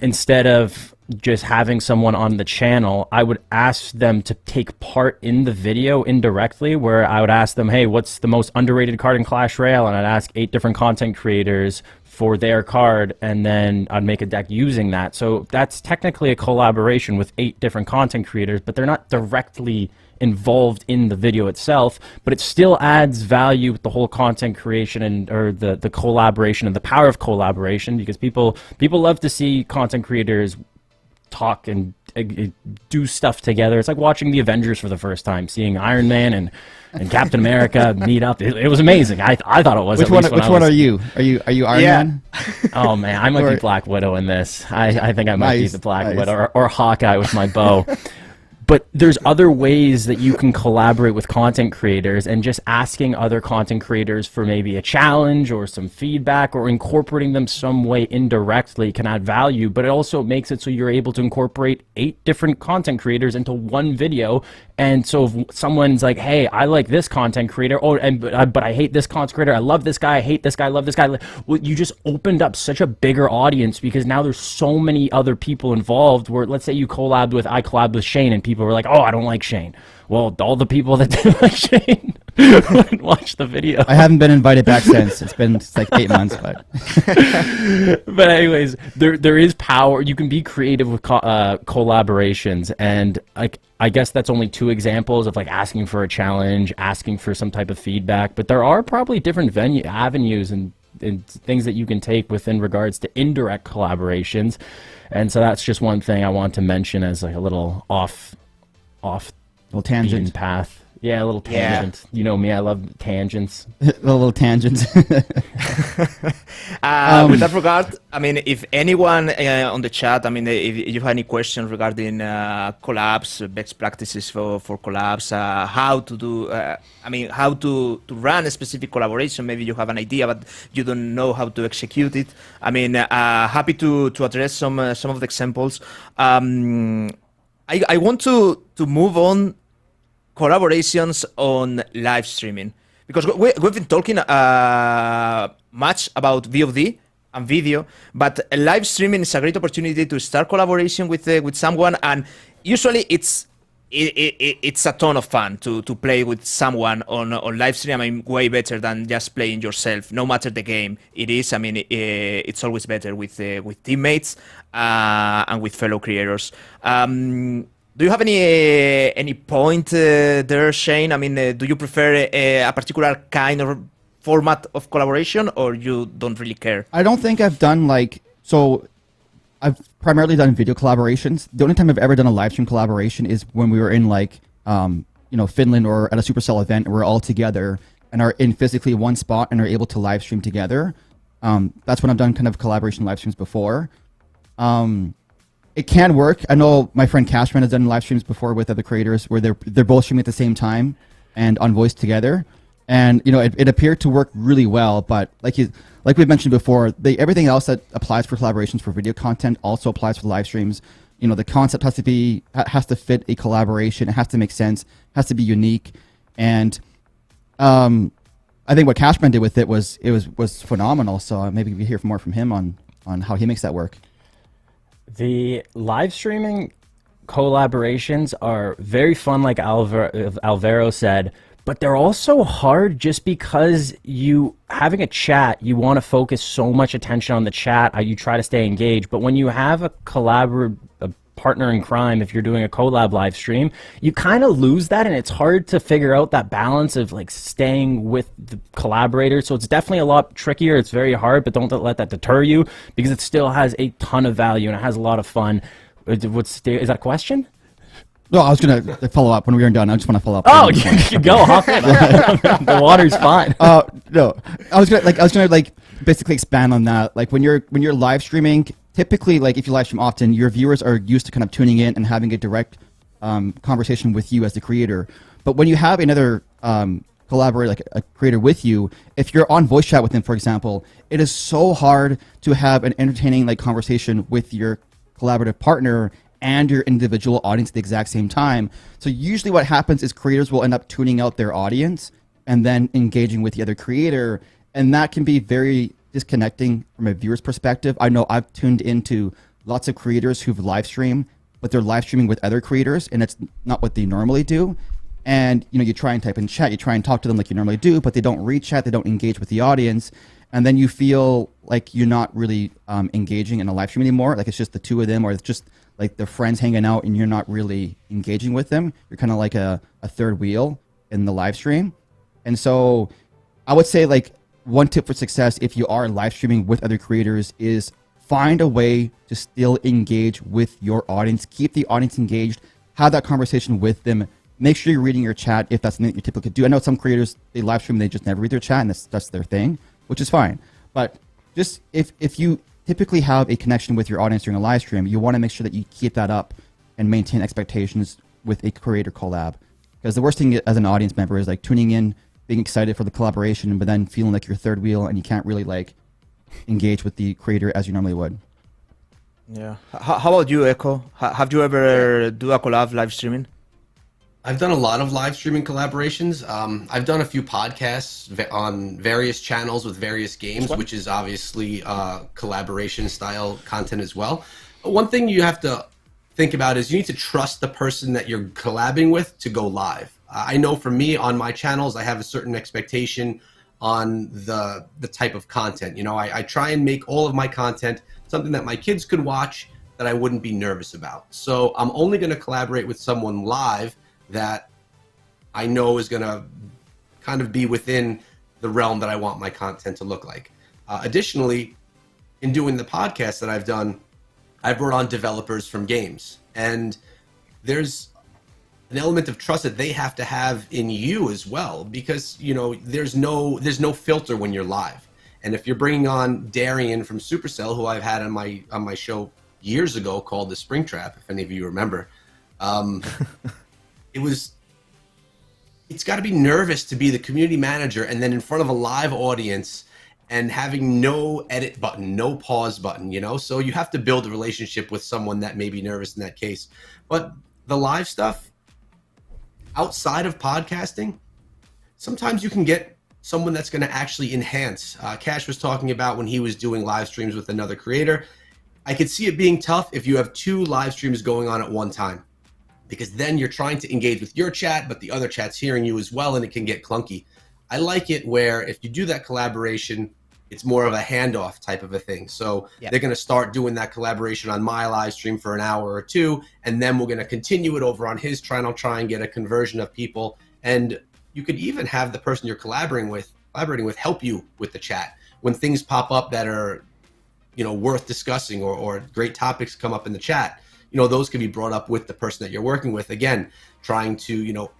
instead of just having someone on the channel, I would ask them to take part in the video indirectly, where I would ask them, hey, what's the most underrated card in Clash Royale? And I'd ask 8 different content creators for their card, and then I'd make a deck using that. So that's technically a collaboration with 8 different content creators, but they're not directly involved in the video itself, but it still adds value with the whole content creation and or the collaboration and the power of collaboration, because people love to see content creators talk and do stuff together. It's like watching the Avengers for the first time, seeing Iron Man and Captain America meet up. It was amazing. I thought it was. Which one are you? Are you Iron Man? Oh man, I might be Black Widow in this. I think I might be the Black Widow or Hawkeye with my bow. But there's other ways that you can collaborate with content creators, and just asking other content creators for maybe a challenge or some feedback or incorporating them some way indirectly can add value. But it also makes it so you're able to incorporate 8 different content creators into one video. And so if someone's like, hey, I like this content creator, but I hate this content creator, I love this guy, I hate this guy, I love this guy. Well, you just opened up such a bigger audience, because now there's so many other people involved, where let's say I collabed with Shane, and people were like, oh, I don't like Shane. Well, all the people that didn't like Shane wouldn't watch the video. I haven't been invited back since. It's like 8 months, but but anyways, there is power. You can be creative with collaborations, and like, I guess that's only 2 examples of, like, asking for a challenge, asking for some type of feedback. But there are probably different avenues and things that you can take within regards to indirect collaborations. And so that's just one thing I want to mention as, like, a little off little tangent beaten path. Yeah, a little tangent. Yeah. You know me, I love tangents. little tangents. With that regard, I mean, if anyone on the chat, I mean, if you have any questions regarding collabs, best practices for collabs, how to do, how to run a specific collaboration, maybe you have an idea, but you don't know how to execute it. I mean, happy to address some of the examples. I want to move on collaborations on live streaming, because we've been talking much about VOD and video, but live streaming is a great opportunity to start collaboration with someone, and usually it's a ton of fun to play with someone on live stream. I mean, way better than just playing yourself, no matter the game it is. I mean, it's always better with teammates and with fellow creators. Do you have any point there, Shane? I mean, do you prefer a particular kind of format of collaboration, or you don't really care? I don't think I've done I've primarily done video collaborations. The only time I've ever done a live stream collaboration is when we were in Finland or at a Supercell event, and we're all together and are in physically one spot and are able to live stream together. That's when I've done kind of collaboration live streams before. It can work. I know my friend Cashman has done live streams before with other creators where they're both streaming at the same time and on voice together. And it appeared to work really well, but like we mentioned before, everything else that applies for collaborations for video content also applies for live streams. The concept has to fit a collaboration. It has to make sense. Has to be unique. And I think what Cashman did with it was phenomenal. So maybe we hear more from him on how he makes that work. The live streaming collaborations are very fun, like Alvaro said, but they're also hard just because having a chat, you want to focus so much attention on the chat, you try to stay engaged. But when you have a partner in crime, if you're doing a collab live stream, you kind of lose that, and it's hard to figure out that balance of like staying with the collaborator. So it's definitely a lot trickier. It's very hard, but don't let that deter you, because it still has a ton of value and it has a lot of fun. Is that a question? No, I was gonna follow up when we were done. I just want to follow up. Oh, you go, hop in. The water's fine. No, I was gonna basically expand on that. Like when you're live streaming, typically, like if you live stream often, your viewers are used to kind of tuning in and having a direct conversation with you as the creator. But when you have another collaborator, like a creator with you, if you're on voice chat with them, for example, it is so hard to have an entertaining conversation with your collaborative partner and your individual audience at the exact same time. So usually what happens is creators will end up tuning out their audience and then engaging with the other creator, and that can be very disconnecting from a viewer's perspective. I know I've tuned into lots of creators who've live streamed, but they're live streaming with other creators, and it's not what they normally do. And you try and type in chat, you try and talk to them like you normally do, but they don't read chat, they don't engage with the audience, and then you feel like you're not really engaging in a live stream anymore. Like it's just the two of them, or it's just like their friends hanging out, and you're not really engaging with them. You're kind of like a third wheel in the live stream. And so I would say one tip for success if you are live streaming with other creators is find a way to still engage with your audience. Keep the audience engaged. Have that conversation with them. Make sure you're reading your chat if that's something that you typically do. I know some creators, they live stream, they just never read their chat, and that's their thing, which is fine. But just if you typically have a connection with your audience during a live stream, you want to make sure that you keep that up and maintain expectations with a creator collab. Because the worst thing as an audience member is tuning in, being excited for the collaboration, but then feeling like you're third wheel and you can't really engage with the creator as you normally would. Yeah. How about you, Echo? Have you ever do a collab live streaming? I've done a lot of live streaming collaborations. I've done a few podcasts on various channels with various games, which is obviously collaboration style content as well. One thing you have to think about is you need to trust the person that you're collabing with to go live. I know for me on my channels, I have a certain expectation on the type of content. I try and make all of my content something that my kids could watch that I wouldn't be nervous about. So I'm only going to collaborate with someone live that I know is going to kind of be within the realm that I want my content to look like. Additionally, in doing the podcast that I've done, I've brought on developers from games, and there's an element of trust that they have to have in you as well, because there's no filter when you're live. And if you're bringing on Darian from Supercell, who I've had on my show years ago called The Springtrap, if any of you remember, it's got to be nervous to be the community manager and then in front of a live audience and having no edit button, no pause button, so you have to build a relationship with someone that may be nervous in that case. But the live stuff outside of podcasting, sometimes you can get someone that's going to actually enhance. Cash was talking about when he was doing live streams with another creator. I could see it being tough if you have two live streams going on at one time, because then you're trying to engage with your chat, but the other chat's hearing you as well, and it can get clunky. I like it where if you do that collaboration, it's more of a handoff type of a thing. So they're going to start doing that collaboration on my live stream for an hour or two, and then we're going to continue it over on his channel, try and get a conversion of people. And you could even have the person you're collaborating with help you with the chat when things pop up that are, worth discussing, or great topics come up in the chat. Those can be brought up with the person that you're working with. Again, trying to,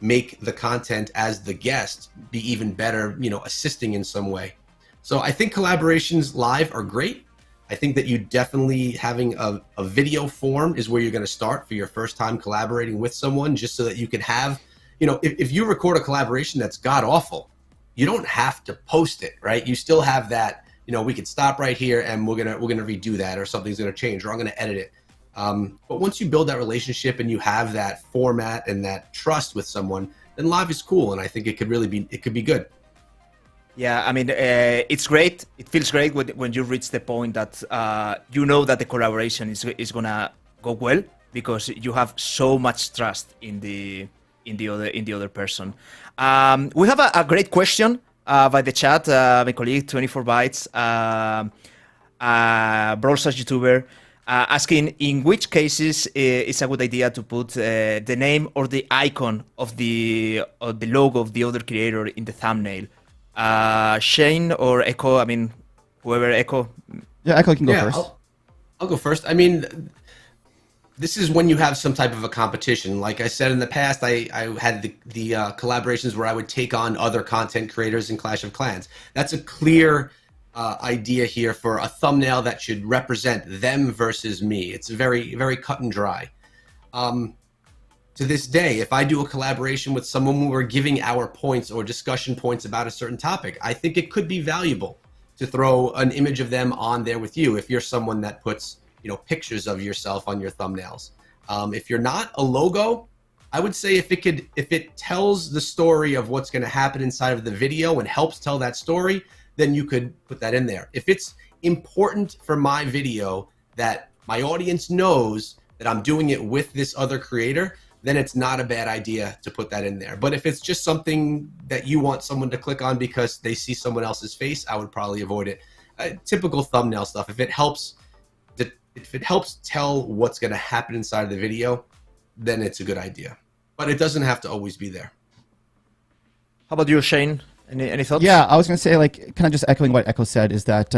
make the content as the guest be even better, you know, assisting in some way. So I think collaborations live are great. I think that you definitely having a video form is where you're going to start for your first time collaborating with someone, just so that you can have, you know, if you record a collaboration that's god awful, you don't have to post it, right? You still have that, you know, we could stop right here and we're gonna redo that, or something's gonna change, or I'm gonna edit it. But once you build that relationship and you have that format and that trust with someone, then live is cool, and I think it could be good. Yeah, I mean, it's great. It feels great when you reach the point that you know that the collaboration is gonna go well, because you have so much trust in the other person. We have a great question by the chat. My colleague 24 bytes, Brawl Stars YouTuber, asking in which cases it's a good idea to put the name or the icon of the logo of the other creator in the thumbnail. Shane or Echo, I mean, whoever, Echo. Yeah, Echo can go first. I'll go first. I mean, this is when you have some type of a competition. Like I said in the past, I had the collaborations where I would take on other content creators in Clash of Clans. That's a clear idea here for a thumbnail that should represent them versus me. It's very, very cut and dry. To this day, if I do a collaboration with someone where we're giving our points or discussion points about a certain topic, I think it could be valuable to throw an image of them on there with you if you're someone that puts, you know, pictures of yourself on your thumbnails. If you're not, a logo, I would say if it tells the story of what's going to happen inside of the video and helps tell that story, then you could put that in there. If it's important for my video that my audience knows that I'm doing it with this other creator, then it's not a bad idea to put that in there. But if it's just something that you want someone to click on because they see someone else's face, I would probably avoid it. Typical thumbnail stuff. If it helps tell what's going to happen inside of the video, then it's a good idea. But it doesn't have to always be there. How about you, Shane? Any thoughts? Yeah, I was going to say, like, kind of just echoing what Echo said, is that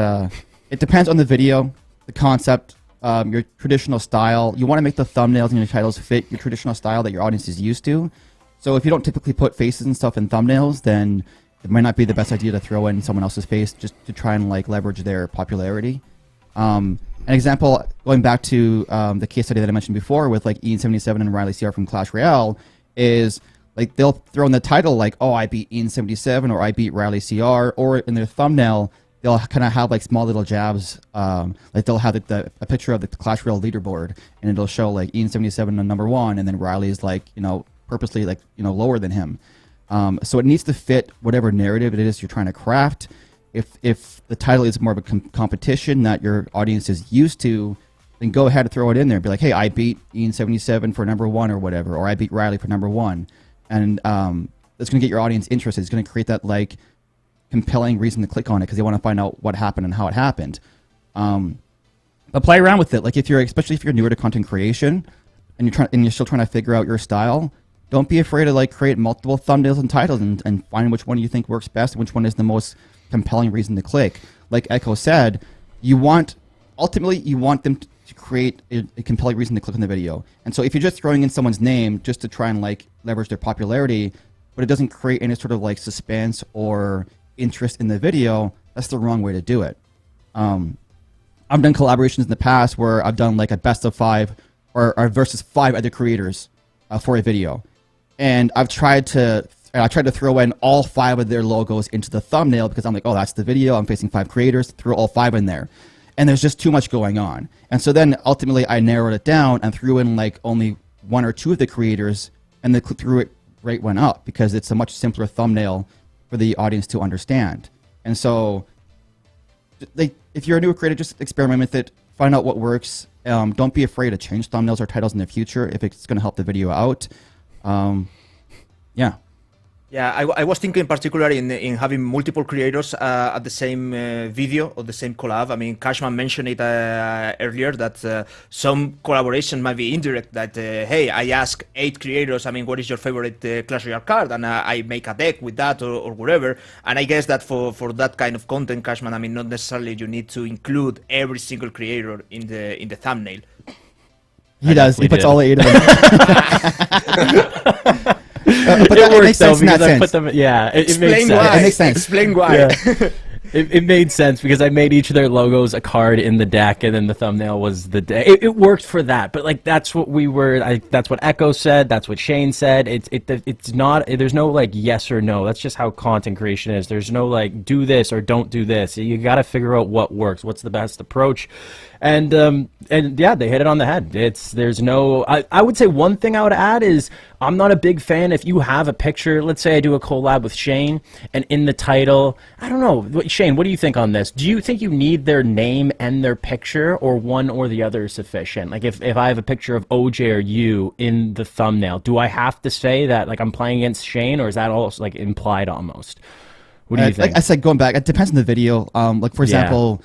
it depends on the video, the concept, your traditional style. You want to make the thumbnails and your titles fit your traditional style that your audience is used to. So if you don't typically put faces and stuff in thumbnails, then it might not be the best idea to throw in someone else's face just to try and like leverage their popularity. An example, going back to the case study that I mentioned before with like Ian77 and Riley CR from Clash Royale, is like they'll throw in the title like, oh, I beat Ian77 or I beat Riley CR, or in their thumbnail they'll kind of have like small little jabs, like they'll have a picture of the Clash Royale leaderboard, and it'll show like Ian77 on #1, and then Riley's like, you know, purposely like, you know, lower than him. So it needs to fit whatever narrative it is you're trying to craft. If the title is more of a competition that your audience is used to, then go ahead and throw it in there. Be like, hey, I beat Ian77 for #1 or whatever, or I beat Riley for #1, and that's going to get your audience interested. It's going to create that like compelling reason to click on it because they want to find out what happened and how it happened. But play around with it. Like especially if you're newer to content creation and you're still trying to figure out your style, don't be afraid to like create multiple thumbnails and titles and find which one you think works best and which one is the most compelling reason to click. Like Echo said, ultimately you want them to create a compelling reason to click on the video. And so if you're just throwing in someone's name just to try and like leverage their popularity, but it doesn't create any sort of like suspense or interest in the video, that's the wrong way to do it. I've done collaborations in the past where I've done like a best of 5 or versus 5 other creators for a video, and I tried to throw in all 5 of their logos into the thumbnail because I'm like, oh, that's the video, I'm facing 5 creators, throw all 5 in there, and there's just too much going on. And so then ultimately I narrowed it down and threw in like only 1 or 2 of the creators, and the through it rate went up because it's a much simpler thumbnail for the audience to understand. And so if you're a new creator, just experiment with it, find out what works. Don't be afraid to change thumbnails or titles in the future if it's going to help the video out. Yeah. Yeah, I was thinking particularly in having multiple creators at the same video or the same collab. I mean, Cashman mentioned it earlier that some collaboration might be indirect. That hey, I ask 8 creators. I mean, what is your favorite Clash Royale card? And I make a deck with that or whatever. And I guess that for that kind of content, Cashman, I mean, not necessarily you need to include every single creator in the thumbnail. He does. He puts all 8 of them. But It that works makes sense though, in that because I put sense. them. Yeah, it makes Explain sense. why. It makes sense. Explain why. Yeah. It made sense because I made each of their logos a card in the deck, and then the thumbnail was the deck. It worked for that, but like that's what we were. That's what Echo said. That's what Shane said. It's not. There's no like yes or no. That's just how content creation is. There's no like do this or don't do this. You got to figure out what works. What's the best approach, and yeah, they hit it on the head. There's no. I would say one thing I would add is I'm not a big fan if you have a picture. Let's say I do a collab with Shane, and in the title, I don't know. Shane, what do you think on this? Do you think you need their name and their picture, or one or the other is sufficient? Like if I have a picture of OJ or you in the thumbnail, do I have to say that like I'm playing against Shane, or is that all like implied almost? What do you think? Like I said, going back, it depends on the video. Like for example,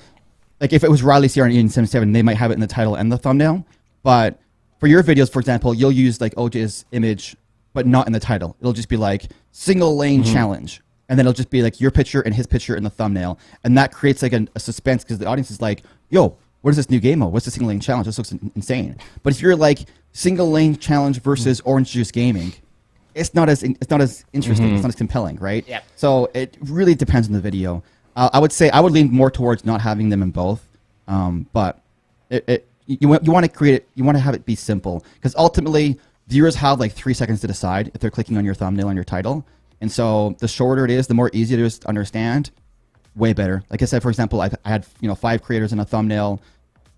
like if it was Riley CR and Ian 77, they might have it in the title and the thumbnail. But for your videos, for example, you'll use like OJ's image, but not in the title. It'll just be like single lane challenge. And then it'll just be like your picture and his picture in the thumbnail. And that creates like a suspense because the audience is like, yo, what is this new game mode? What's the single lane challenge? This looks insane. But if you're like single lane challenge versus Orange Juice Gaming, it's not as interesting. It's not as compelling, right? Yeah. So it really depends on the video. I would say I would lean more towards not having them in both. But you want to create it. You want to have it be simple because ultimately viewers have like 3 seconds to decide if they're clicking on your thumbnail on your title. And so the shorter it is, the more easy it is to understand, way better. Like I said, for example, I had 5 creators in a thumbnail,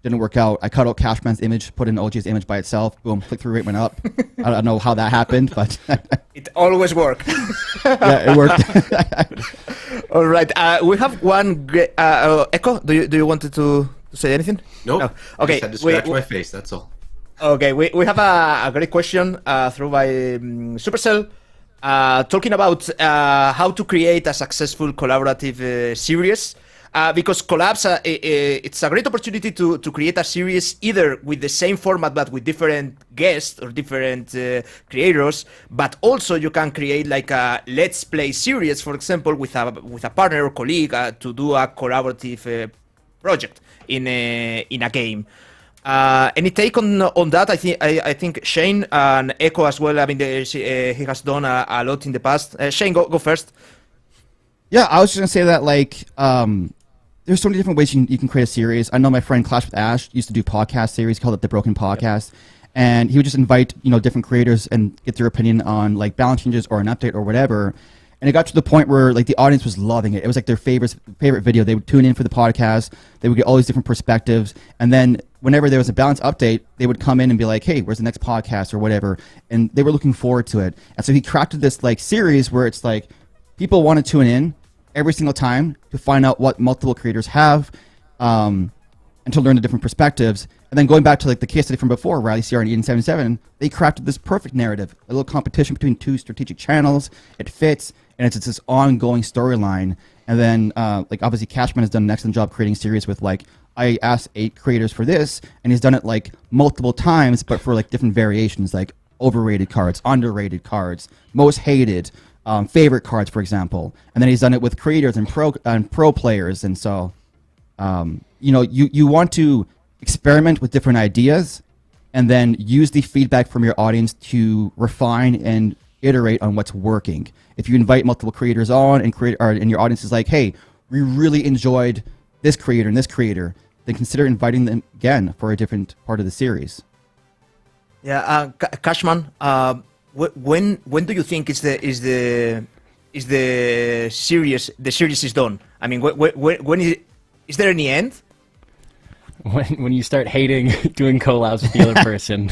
didn't work out. I cut out Cashman's image, put in OG's image by itself. Boom, click-through rate went up. I don't know how that happened, but It always works. yeah, it worked. All right. We have one great, Echo. Do you wanted to say anything? Nope. No. I Okay. just had to scratch my face. That's all. Okay, we have a great question through by Supercell, talking about how to create a successful collaborative series. Because collabs, it's a great opportunity to create a series either with the same format but with different guests or different creators, but also you can create like a let's play series, for example, with a partner or colleague to do a collaborative project in a game. Any take on that? I think Shane and Echo as well. I mean, he has done a lot in the past. Shane, go first. Yeah, I was just gonna say that like there's so many different ways you can create a series. I know my friend Clash with Ash used to do podcast series, he called it the Broken Podcast, and he would just invite different creators and get their opinion on like balance changes or an update or whatever. And it got to the point where like the audience was loving it. It was like their favorite video. They would tune in for the podcast. They would get all these different perspectives. And then whenever there was a balance update, they would come in and be like, hey, where's the next podcast or whatever? And they were looking forward to it. And so he crafted this like series where it's like people want to tune in every single time to find out what multiple creators have and to learn the different perspectives. And then going back to like the case study from before, Riley CR and Eden 77, they crafted this perfect narrative, a little competition between 2 strategic channels. It fits, and it's this ongoing storyline. And then like obviously Cashman has done an excellent job creating series with like, I asked 8 creators for this, and he's done it like multiple times, but for like different variations, like overrated cards, underrated cards, most hated, favorite cards, for example. And then he's done it with creators and pro players. And so, you want to experiment with different ideas and then use the feedback from your audience to refine and iterate on what's working. If you invite multiple creators on and your audience is like, hey, we really enjoyed this creator and this creator, then consider inviting them again for a different part of the series. Yeah, Cashman, when do you think is the series is done? I mean, when is there any end? When you start hating doing collabs with the other person.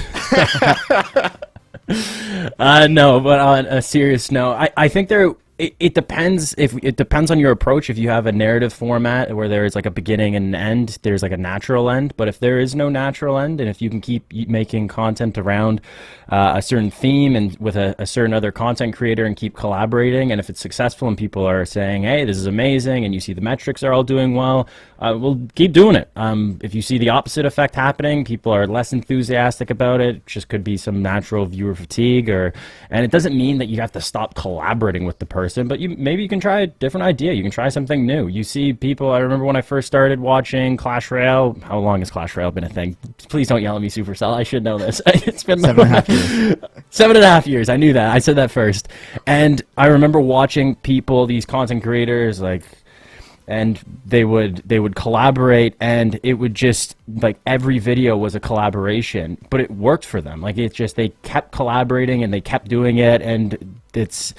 No, but on a serious note, I think it depends. It depends on your approach. If you have a narrative format where there's like a beginning and an end, there's like a natural end. But if there is no natural end, and if you can keep making content around a certain theme and with a certain other content creator and keep collaborating, and if it's successful and people are saying, hey, this is amazing, and you see the metrics are all doing well, we'll keep doing it. If you see the opposite effect happening, people are less enthusiastic about it. Just could be some natural viewer fatigue, and it doesn't mean that you have to stop collaborating with the person. person, but maybe you can try a different idea. You can try something new. You see people, I remember when I first started watching Clash Royale. How long has Clash Royale been a thing? Please don't yell at me, Supercell. I should know this. It's been 7.5 years. 7.5 years. I knew that. I said that first. And I remember watching people, these content creators, like, and they would collaborate, and it would just, like, every video was a collaboration, but it worked for them. Like, it's just, they kept collaborating and they kept doing it, and it's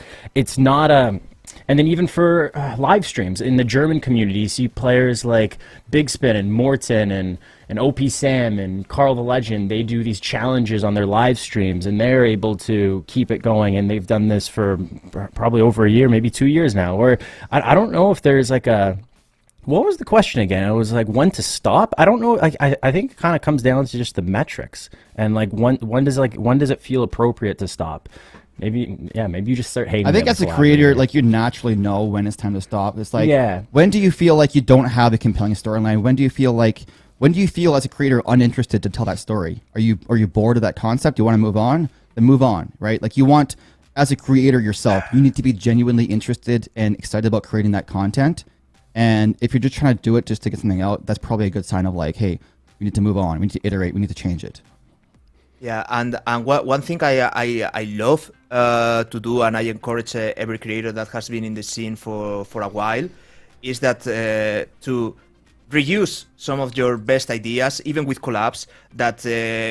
not a. And then even for live streams in the German community, you see players like Big Spin and Morton and OP Sam and Carl the Legend. They do these challenges on their live streams, and they're able to keep it going. And they've done this for probably over a year, maybe 2 years now. Or I don't know if there's like a. What was the question again? It was like when to stop. I don't know. I think it kind of comes down to just the metrics and like when does it feel appropriate to stop? Maybe you just start hating. I think as a creator, like, you naturally know when it's time to stop. It's like, yeah. When do you feel like you don't have a compelling storyline? When do you feel as a creator uninterested to tell that story? Are you bored of that concept? You want to move on? Then move on, right? Like, you want, as a creator yourself, you need to be genuinely interested and excited about creating that content. And if you're just trying to do it just to get something out, that's probably a good sign of like, hey, we need to move on. We need to iterate. We need to change it. Yeah, and one thing I love to do, and I encourage every creator that has been in the scene for a while, is that to reuse some of your best ideas, even with collabs, that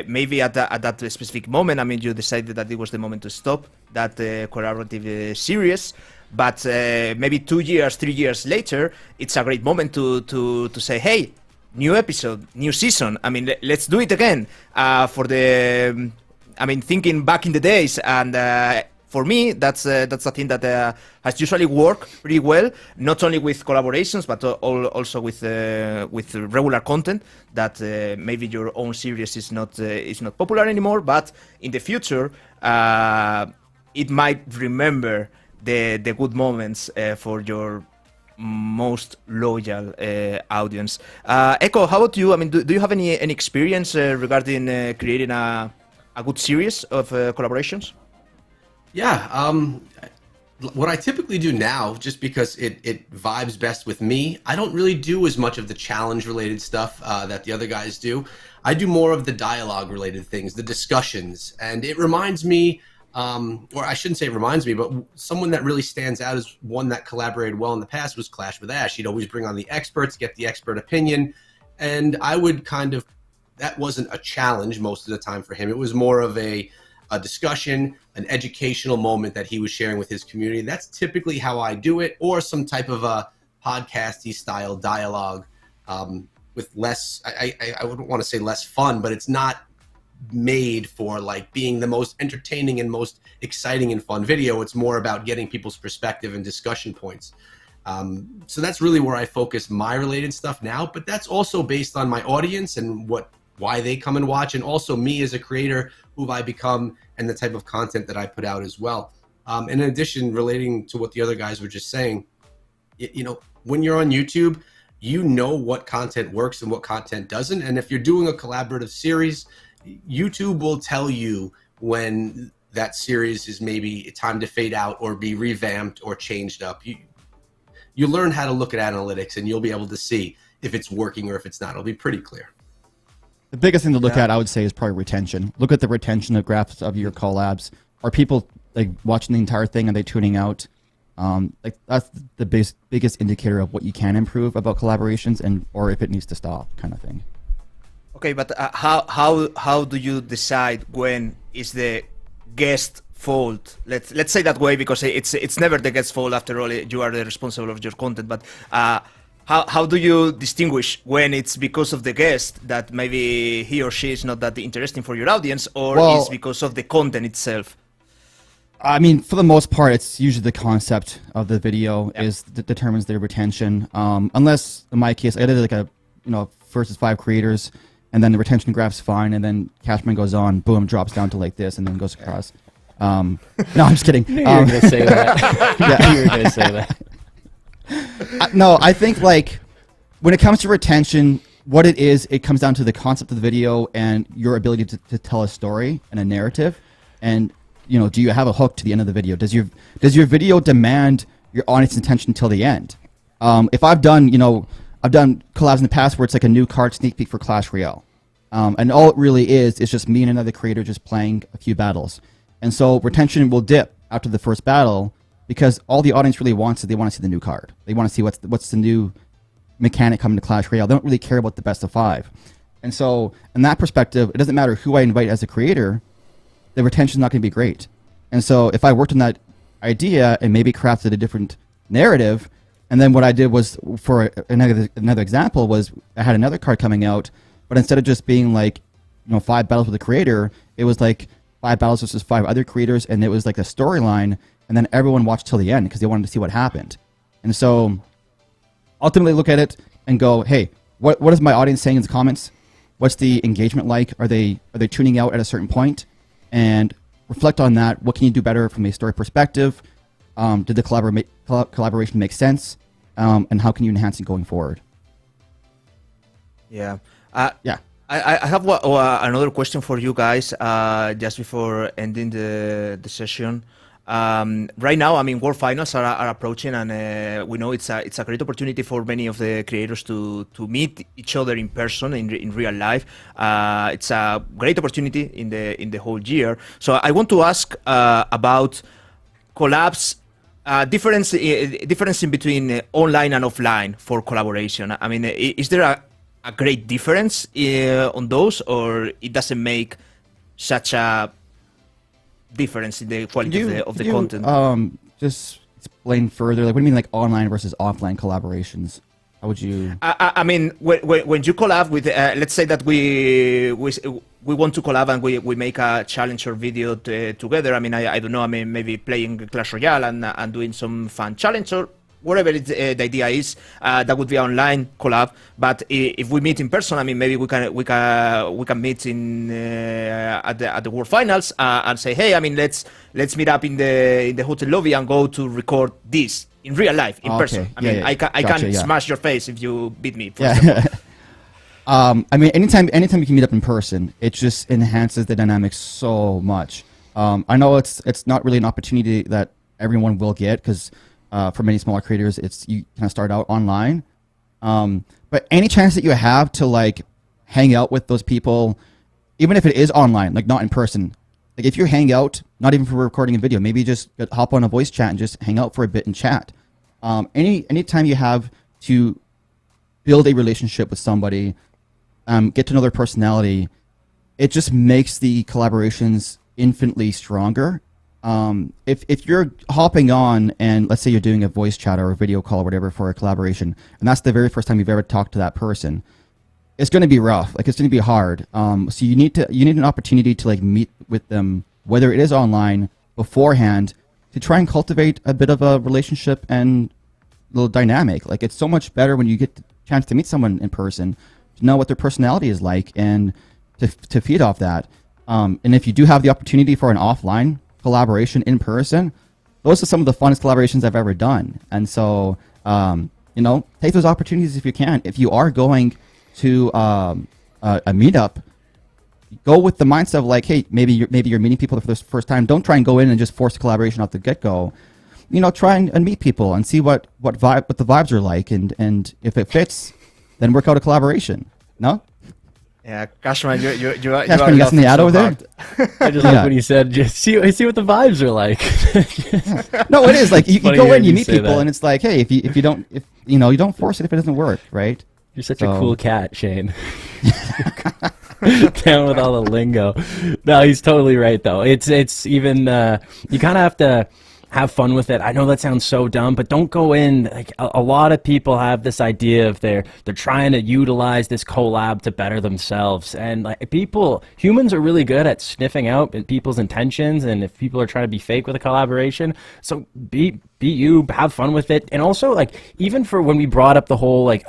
maybe at that specific moment, I mean, you decided that it was the moment to stop that collaborative series, but maybe 2 years, 3 years later, it's a great moment to say, hey, new episode, new season. I mean, let's do it again. Thinking back in the days, and for me, that's a thing that has usually worked pretty well. Not only with collaborations, but also with regular content. That maybe your own series is not popular anymore, but in the future, it might remember the good moments for your most loyal audience. Echo, how about you? I mean, do you have any experience regarding creating a good series of collaborations? Yeah, what I typically do now, just because it vibes best with me, I don't really do as much of the challenge-related stuff that the other guys do. I do more of the dialogue-related things, the discussions, and it reminds me, or I shouldn't say it reminds me, but someone that really stands out as one that collaborated well in the past was Clash with Ash. He'd always bring on the experts, get the expert opinion, and I would that wasn't a challenge most of the time for him. It was more of a discussion, an educational moment that he was sharing with his community. That's typically how I do it, or some type of a podcasty style dialogue with less, I wouldn't want to say less fun, but it's not made for like being the most entertaining and most exciting and fun video. It's more about getting people's perspective and discussion points. So that's really where I focus my related stuff now, but that's also based on my audience and why they come and watch, and also me as a creator, who I become, and the type of content that I put out as well. And in addition, relating to what the other guys were just saying, when you're on YouTube, you know what content works and what content doesn't. And if you're doing a collaborative series, YouTube will tell you when that series is maybe time to fade out or be revamped or changed up. You learn how to look at analytics, and you'll be able to see if it's working or if it's not. It'll be pretty clear. The biggest thing to look at, I would say, is probably retention. Look at the retention of graphs of your collabs. Are people like watching the entire thing? Are they tuning out? That's the biggest indicator of what you can improve about collaborations, or if it needs to stop, kind of thing. Okay, but how do you decide when is the guest fault? Let's say that way, because it's never the guest fault. After all, you are the responsible of your content. But how do you distinguish when it's because of the guest that maybe he or she is not that interesting for your audience, or it's because of the content itself? I mean, for the most part, it's usually the concept of the video that determines their retention. Unless, in my case, I did like a versus 5 creators, and then the retention graph's fine, and then Cashman goes on, boom, drops down to like this, and then goes across. No, I'm just kidding. You were gonna say that. Yeah, you were gonna say that. No, I think like when it comes to retention, what it comes down to the concept of the video and your ability to tell a story and a narrative. And do you have a hook to the end of the video? Does your video demand your audience attention till the end? If I've done collabs in the past where it's like a new card sneak peek for Clash Royale, and all it really is just me and another creator just playing a few battles, and so retention will dip after the first battle because all the audience really wants is they want to see the new card. They want to see what's the new mechanic coming to Clash Royale. They don't really care about the best of 5. And so in that perspective, it doesn't matter who I invite as a creator, the retention is not going to be great. And so if I worked on that idea and maybe crafted a different narrative, and then what I did was, for another example, was I had another card coming out, but instead of just being like 5 battles with a creator, it was like 5 battles versus 5 other creators, and it was like a storyline, and then everyone watched till the end because they wanted to see what happened. And so ultimately look at it and go, hey, what is my audience saying in the comments? What's the engagement like? Are they tuning out at a certain point? And reflect on that. What can you do better from a story perspective? Did the collaboration make sense? And how can you enhance it going forward? Yeah. Yeah. I have another question for you guys just before ending the session. Right now, I mean, World Finals are approaching, and we know it's a great opportunity for many of the creators to meet each other in person in real life. It's a great opportunity in the whole year. So I want to ask about collabs. Difference in between online and offline for collaboration. I mean, is there a great difference on those, or it doesn't make such a difference in the quality of the content? Just explain further. Like, what do you mean, like online versus offline collaborations? How would you? I mean, when you collab with, let's say that we want to collab and we make a challenge or video together. I mean, I don't know. I mean, maybe playing Clash Royale and doing some fun challenge or whatever the idea is. That would be online collab. But if we meet in person, I mean, maybe we can meet in at the World Finals and say, hey, I mean, let's meet up in the hotel lobby and go to record this in real life, in person. I mean, I can smash your face if you beat me. For example. I mean, anytime you can meet up in person, it just enhances the dynamics so much. I know it's not really an opportunity that everyone will get because for many smaller creators, you kind of start out online. But any chance that you have to like hang out with those people, even if it is online, like not in person, like if you hang out, not even for recording a video, maybe just hop on a voice chat and just hang out for a bit and chat. Any time you have to build a relationship with somebody, get to know their personality, it just makes the collaborations infinitely stronger. If you're hopping on and let's say you're doing a voice chat or a video call or whatever for a collaboration, and that's the very first time you've ever talked to that person, it's going to be rough. Like, it's going to be hard. So you need an opportunity to like meet with them, whether it is online beforehand, to try and cultivate a bit of a relationship and a little dynamic. Like, it's so much better when you get the chance to meet someone in person, to know what their personality is like and to feed off that. And if you do have the opportunity for an offline collaboration in person, those are some of the funnest collaborations I've ever done. And so, take those opportunities if you can. If you are going to a meetup, go with the mindset of like, hey, maybe you're meeting people for the first time. Don't try and go in and just force a collaboration off the get-go. Try and meet people and see what the vibes are like, and if it fits, then work out a collaboration. No? Yeah, Cashman, you you got something to add over there? I just like when you said, just see what the vibes are like. No, it is like you go in, you meet people, that. And it's like, hey, if you don't force it if it doesn't work, right? You're such a cool cat, Shane. Down with all the lingo. No, he's totally right though. It's even you kind of have to have fun with it. I know that sounds so dumb, but don't go in like a lot of people have this idea of they're trying to utilize this collab to better themselves, and like humans are really good at sniffing out people's intentions, and if people are trying to be fake with a collaboration, so be be you, have fun with it. And also, like, even for when we brought up the whole, like,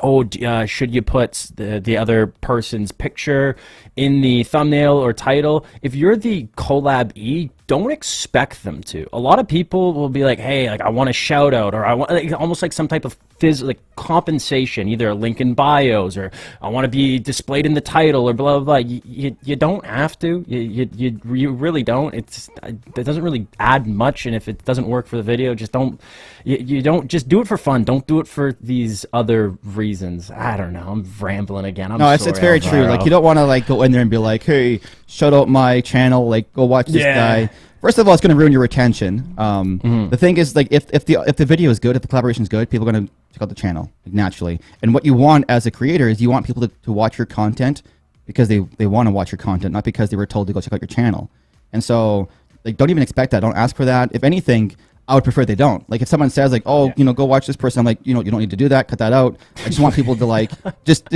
should you put the other person's picture in the thumbnail or title? If you're the collab-e, don't expect them to. A lot of people will be like, hey, like, I want a shout out, or I want, like, almost like some type of like compensation, either a link in bios, or I want to be displayed in the title, or blah blah blah. You don't have to. You really don't. It doesn't really add much, and if it doesn't work for the video, just don't. You don't, just do it for fun. Don't do it for these other reasons. I don't know. I'm rambling again. No, it's very true. Like, you don't want to like go in there and be like, hey, shout out my channel. Like, go watch this guy. First of all, it's going to ruin your retention. The thing is, like, if the video is good, if the collaboration is good, people are going to check out the channel, like, naturally. And what you want as a creator is you want people to watch your content because they want to watch your content, not because they were told to go check out your channel. And so, like, don't even expect that. Don't ask for that. If anything, I would prefer they don't. Like, if someone says, like, oh, you know, go watch this person, I'm like, you know, you don't need to do that. Cut that out. I just want people to, like, just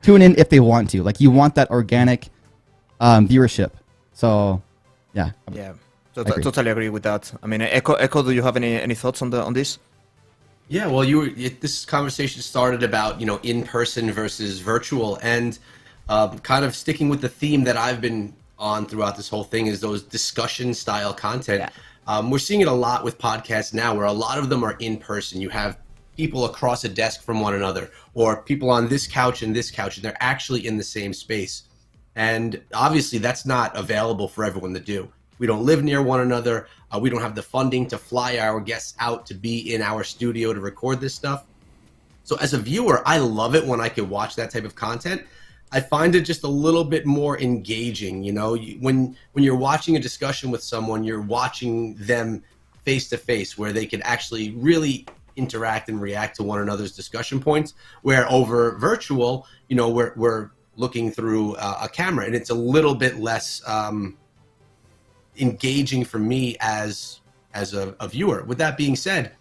tune in if they want to. Like, you want that organic viewership. So, yeah. Yeah. Totally agree with that. I mean, Echo, do you have any thoughts on this? Yeah, well, this conversation started about, you know, in-person versus virtual, and kind of sticking with the theme that I've been on throughout this whole thing is those discussion-style content. Yeah. We're seeing it a lot with podcasts now, where a lot of them are in-person. You have people across a desk from one another, or people on this couch and this couch, and they're actually in the same space. And obviously, that's not available for everyone to do. We don't live near one another. We don't have the funding to fly our guests out to be in our studio to record this stuff. So as a viewer, I love it when I can watch that type of content. I find it just a little bit more engaging. You know, when you're watching a discussion with someone, you're watching them face to face, where they can actually really interact and react to one another's discussion points. Where over virtual, you know, we're looking through a camera, and it's a little bit less engaging for me as a viewer. With that being said,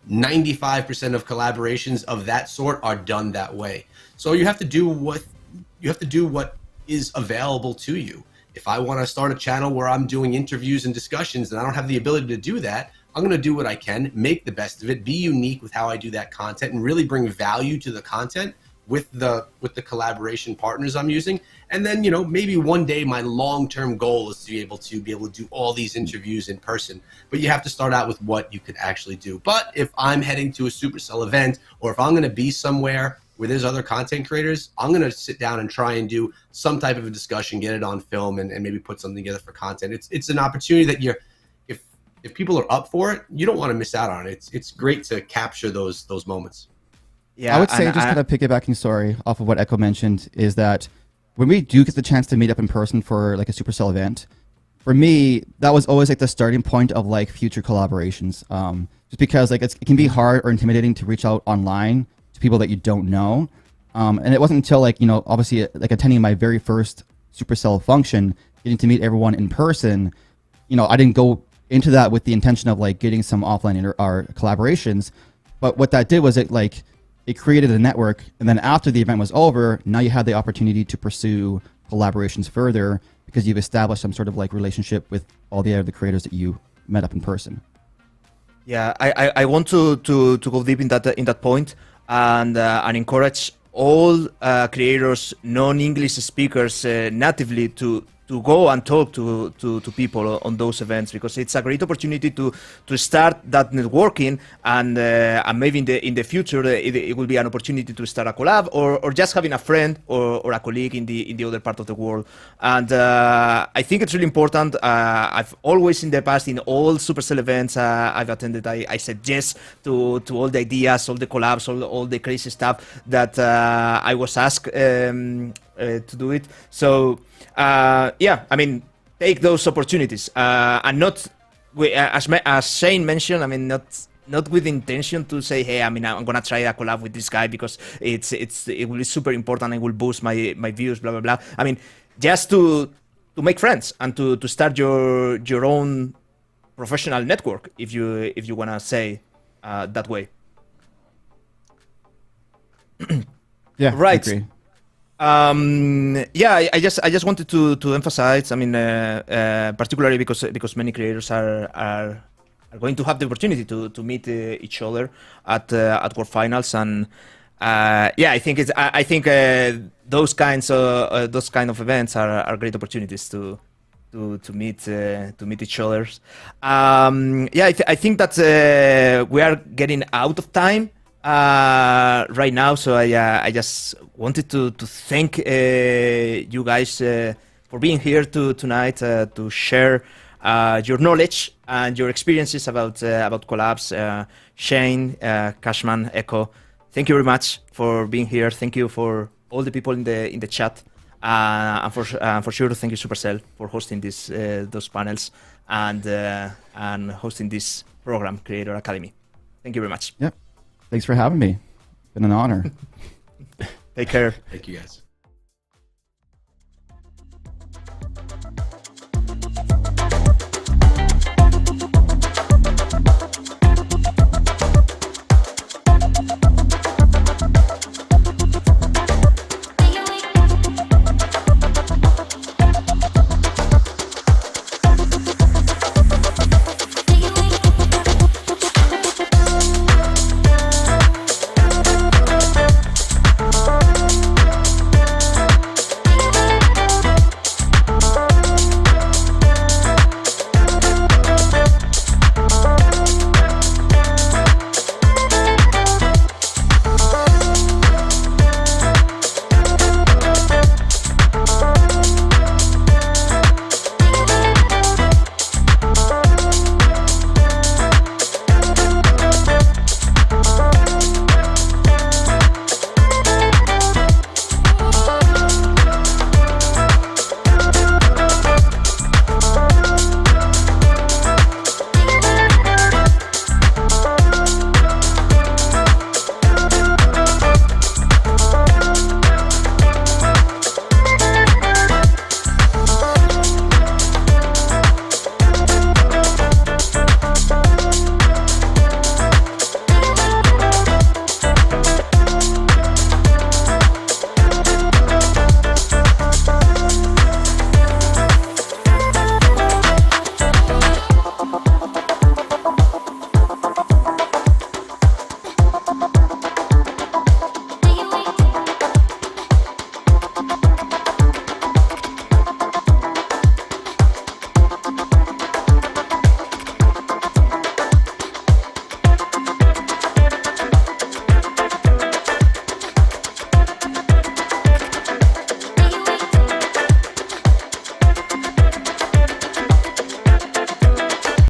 95% of collaborations of that sort are done that way. So you have to do what is available to you. If I want to start a channel where I'm doing interviews and discussions and I don't have the ability to do that, I'm going to do what I can, make the best of it, be unique with how I do that content, and really bring value to the content with the collaboration partners I'm using. And then, you know, maybe one day my long-term goal is to be able to do all these interviews in person. But you have to start out with what you could actually do. But if I'm heading to a Supercell event, or if I'm going to be somewhere where there's other content creators, I'm going to sit down and try and do some type of a discussion, get it on film, and maybe put something together for content. It's an opportunity that if people are up for it, you don't want to miss out on it. It's great to capture those moments. Yeah, I would say, just kind of piggybacking, off of what Echo mentioned, is that when we do get the chance to meet up in person for like a Supercell event, for me, that was always like the starting point of like future collaborations. Just because like it can be hard or intimidating to reach out online to people that you don't know. And it wasn't until like, you know, obviously like attending my very first Supercell function, getting to meet everyone in person, you know, I didn't go into that with the intention of like getting some offline or collaborations. But what that did was it created a network, and then after the event was over, now you had the opportunity to pursue collaborations further because you've established some sort of like relationship with all the other creators that you met up in person. Yeah, I want to go deep in that point and encourage all creators, non-English speakers natively to go and talk to people on those events, because it's a great opportunity to start that networking, and maybe in the future it will be an opportunity to start a collab, or just having a friend or a colleague in the other part of the world. And I think it's really important. I've always in the past, in all Supercell events I've attended, I said yes to all the ideas, all the collabs, all the crazy stuff that I was asked to do it. So yeah, I mean, take those opportunities, and not as Shane mentioned. I mean, not with intention to say, hey, I mean, I'm gonna try a collab with this guy because it will be super important. It will boost my views, blah blah blah. I mean, just to make friends and to start your own professional network, if you wanna say that way. Yeah, right. I agree. Yeah, I just wanted to emphasize. I mean, particularly because many creators are are going to have the opportunity to meet each other at World Finals, and I think those kind of events are great opportunities to meet each other. I think that we are getting out of time right now, so I just wanted to thank you guys for being here tonight to share your knowledge and your experiences about collabs. Shane, Cashman, Echo, thank you very much for being here. Thank you for all the people in the chat. And for sure, thank you Supercell for hosting those panels and hosting this program, Creator Academy. Thank you very much. Yep. Thanks for having me. Been an honor. Take care. Thank you guys.